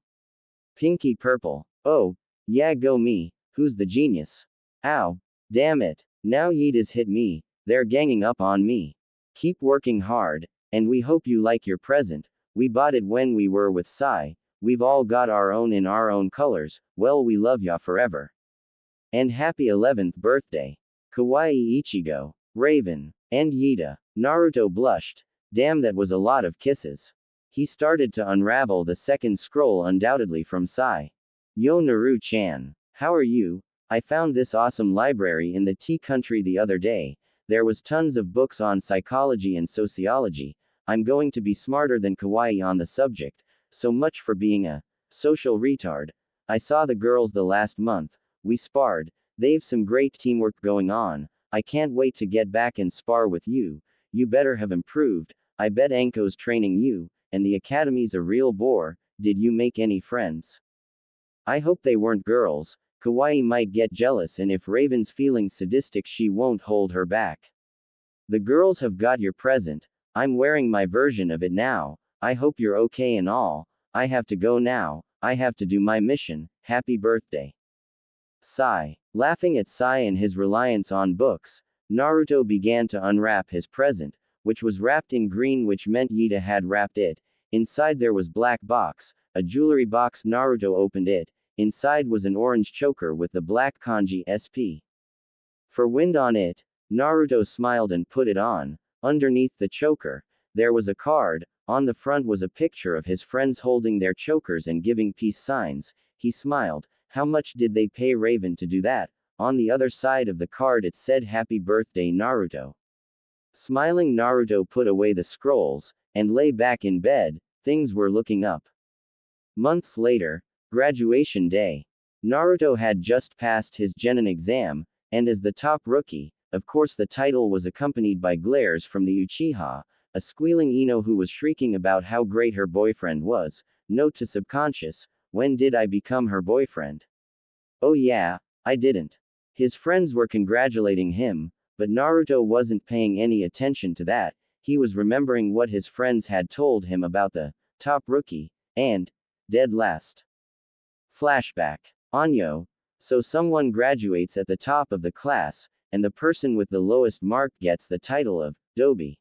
Pinky purple. Oh, yeah, go me, who's the genius? Ow, damn it, now Yida's hit me, they're ganging up on me. Keep working hard, and we hope you like your present. We bought it when we were with Sai. We've all got our own in our own colors. Well, we love ya forever. And happy 11th birthday. Kawaii Ichigo, Raven, and Yida. Naruto blushed. Damn, that was a lot of kisses. He started to unravel the second scroll, undoubtedly from Sai. Yo Naru-chan, how are you? I found this awesome library in the tea country the other day. There was tons of books on psychology and sociology. I'm going to be smarter than Kawaii on the subject. So much for being a social retard. I saw the girls the last month. We sparred. They've some great teamwork going on. I can't wait to get back and spar with you. You better have improved. I bet Anko's training you, and the academy's a real bore. Did you make any friends? I hope they weren't girls. Kawaii might get jealous, and if Raven's feeling sadistic, she won't hold her back. The girls have got your present. I'm wearing my version of it now. I hope you're okay and all. I have to go now. I have to do my mission. Happy birthday. Sai. Laughing at Sai and his reliance on books, Naruto began to unwrap his present, which was wrapped in green, which meant Yida had wrapped it. Inside there was black box, a jewelry box. Naruto opened it. Inside was an orange choker with the black kanji SP for wind on it. Naruto smiled and put it on. Underneath the choker, there was a card. On the front was a picture of his friends holding their chokers and giving peace signs. He smiled. How much did they pay Raven to do that? On the other side of the card it said Happy Birthday Naruto. Smiling, Naruto put away the scrolls, and lay back in bed. Things were looking up. Months later, graduation day. Naruto had just passed his genin exam, and as the top rookie, Of course the title was accompanied by glares from the Uchiha, a squealing Ino who was shrieking about how great her boyfriend was. Note to subconscious, when did I become her boyfriend? Oh yeah, I didn't. His friends were congratulating him, but Naruto wasn't paying any attention to that. He was remembering what his friends had told him about the top rookie and dead last. Flashback. Anyo. So someone graduates at the top of the class, and the person with the lowest mark gets the title of Dobi.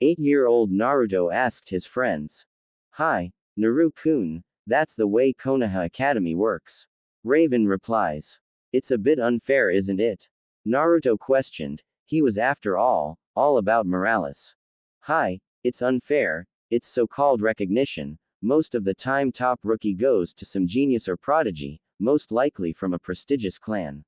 8-year-old Naruto asked his friends. Hi, Naru-kun, that's the way Konoha Academy works. Raven replies. It's a bit unfair, isn't it? Naruto questioned. He was after all about morales. Hi, it's unfair, it's so-called recognition. Most of the time top rookie goes to some genius or prodigy, most likely from a prestigious clan.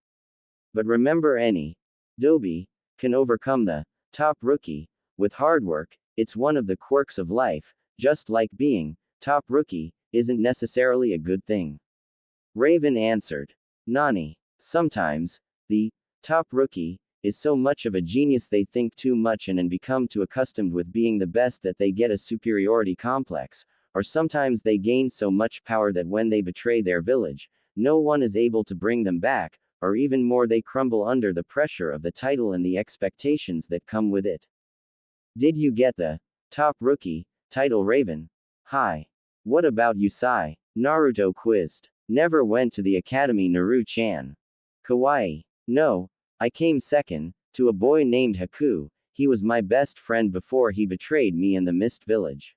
But remember, any Dobi can overcome the top rookie with hard work. It's one of the quirks of life, just like being top rookie isn't necessarily a good thing. Raven answered. Nani. Sometimes, the top rookie is so much of a genius they think too much and become too accustomed with being the best that they get a superiority complex, or sometimes they gain so much power that when they betray their village, no one is able to bring them back, or even more, they crumble under the pressure of the title and the expectations that come with it. Did you get the top rookie title, Raven? Hi. What about you, Sai? Naruto quizzed. Never went to the academy, Naru-chan. Kawaii. No, I came second, to a boy named Haku. He was my best friend before he betrayed me in the Mist Village.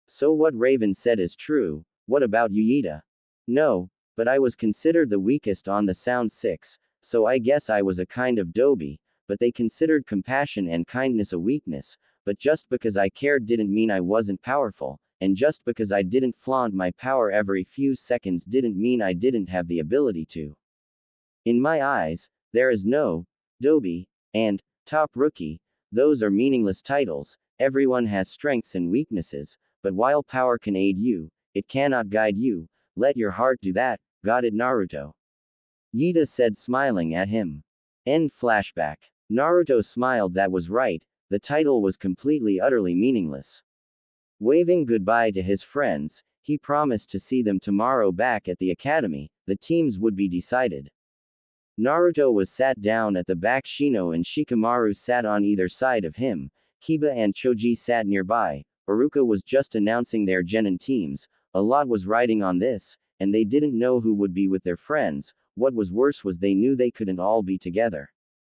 So what Raven said is true. What about you, Yida? No, but I was considered the weakest on the Sound 6, so I guess I was a kind of Dobi, but they considered compassion and kindness a weakness, but just because I cared didn't mean I wasn't powerful, and just because I didn't flaunt my power every few seconds didn't mean I didn't have the ability to. In my eyes, there is no Dobi and top rookie. Those are meaningless titles. Everyone has strengths and weaknesses, but while power can aid you, it cannot guide you. Let your heart do that. Got it, Naruto? Yida said, smiling at him. End flashback. Naruto smiled. That was right, the title was completely utterly meaningless. Waving goodbye to his friends, he promised to see them tomorrow back at the academy. The teams would be decided. Naruto was sat down at the back. Shino and Shikamaru sat on either side of him. Kiba and Choji sat nearby. Iruka was just announcing their genin teams. A lot was riding on this, and they didn't know who would be with their friends. What was worse was they knew they couldn't all be together.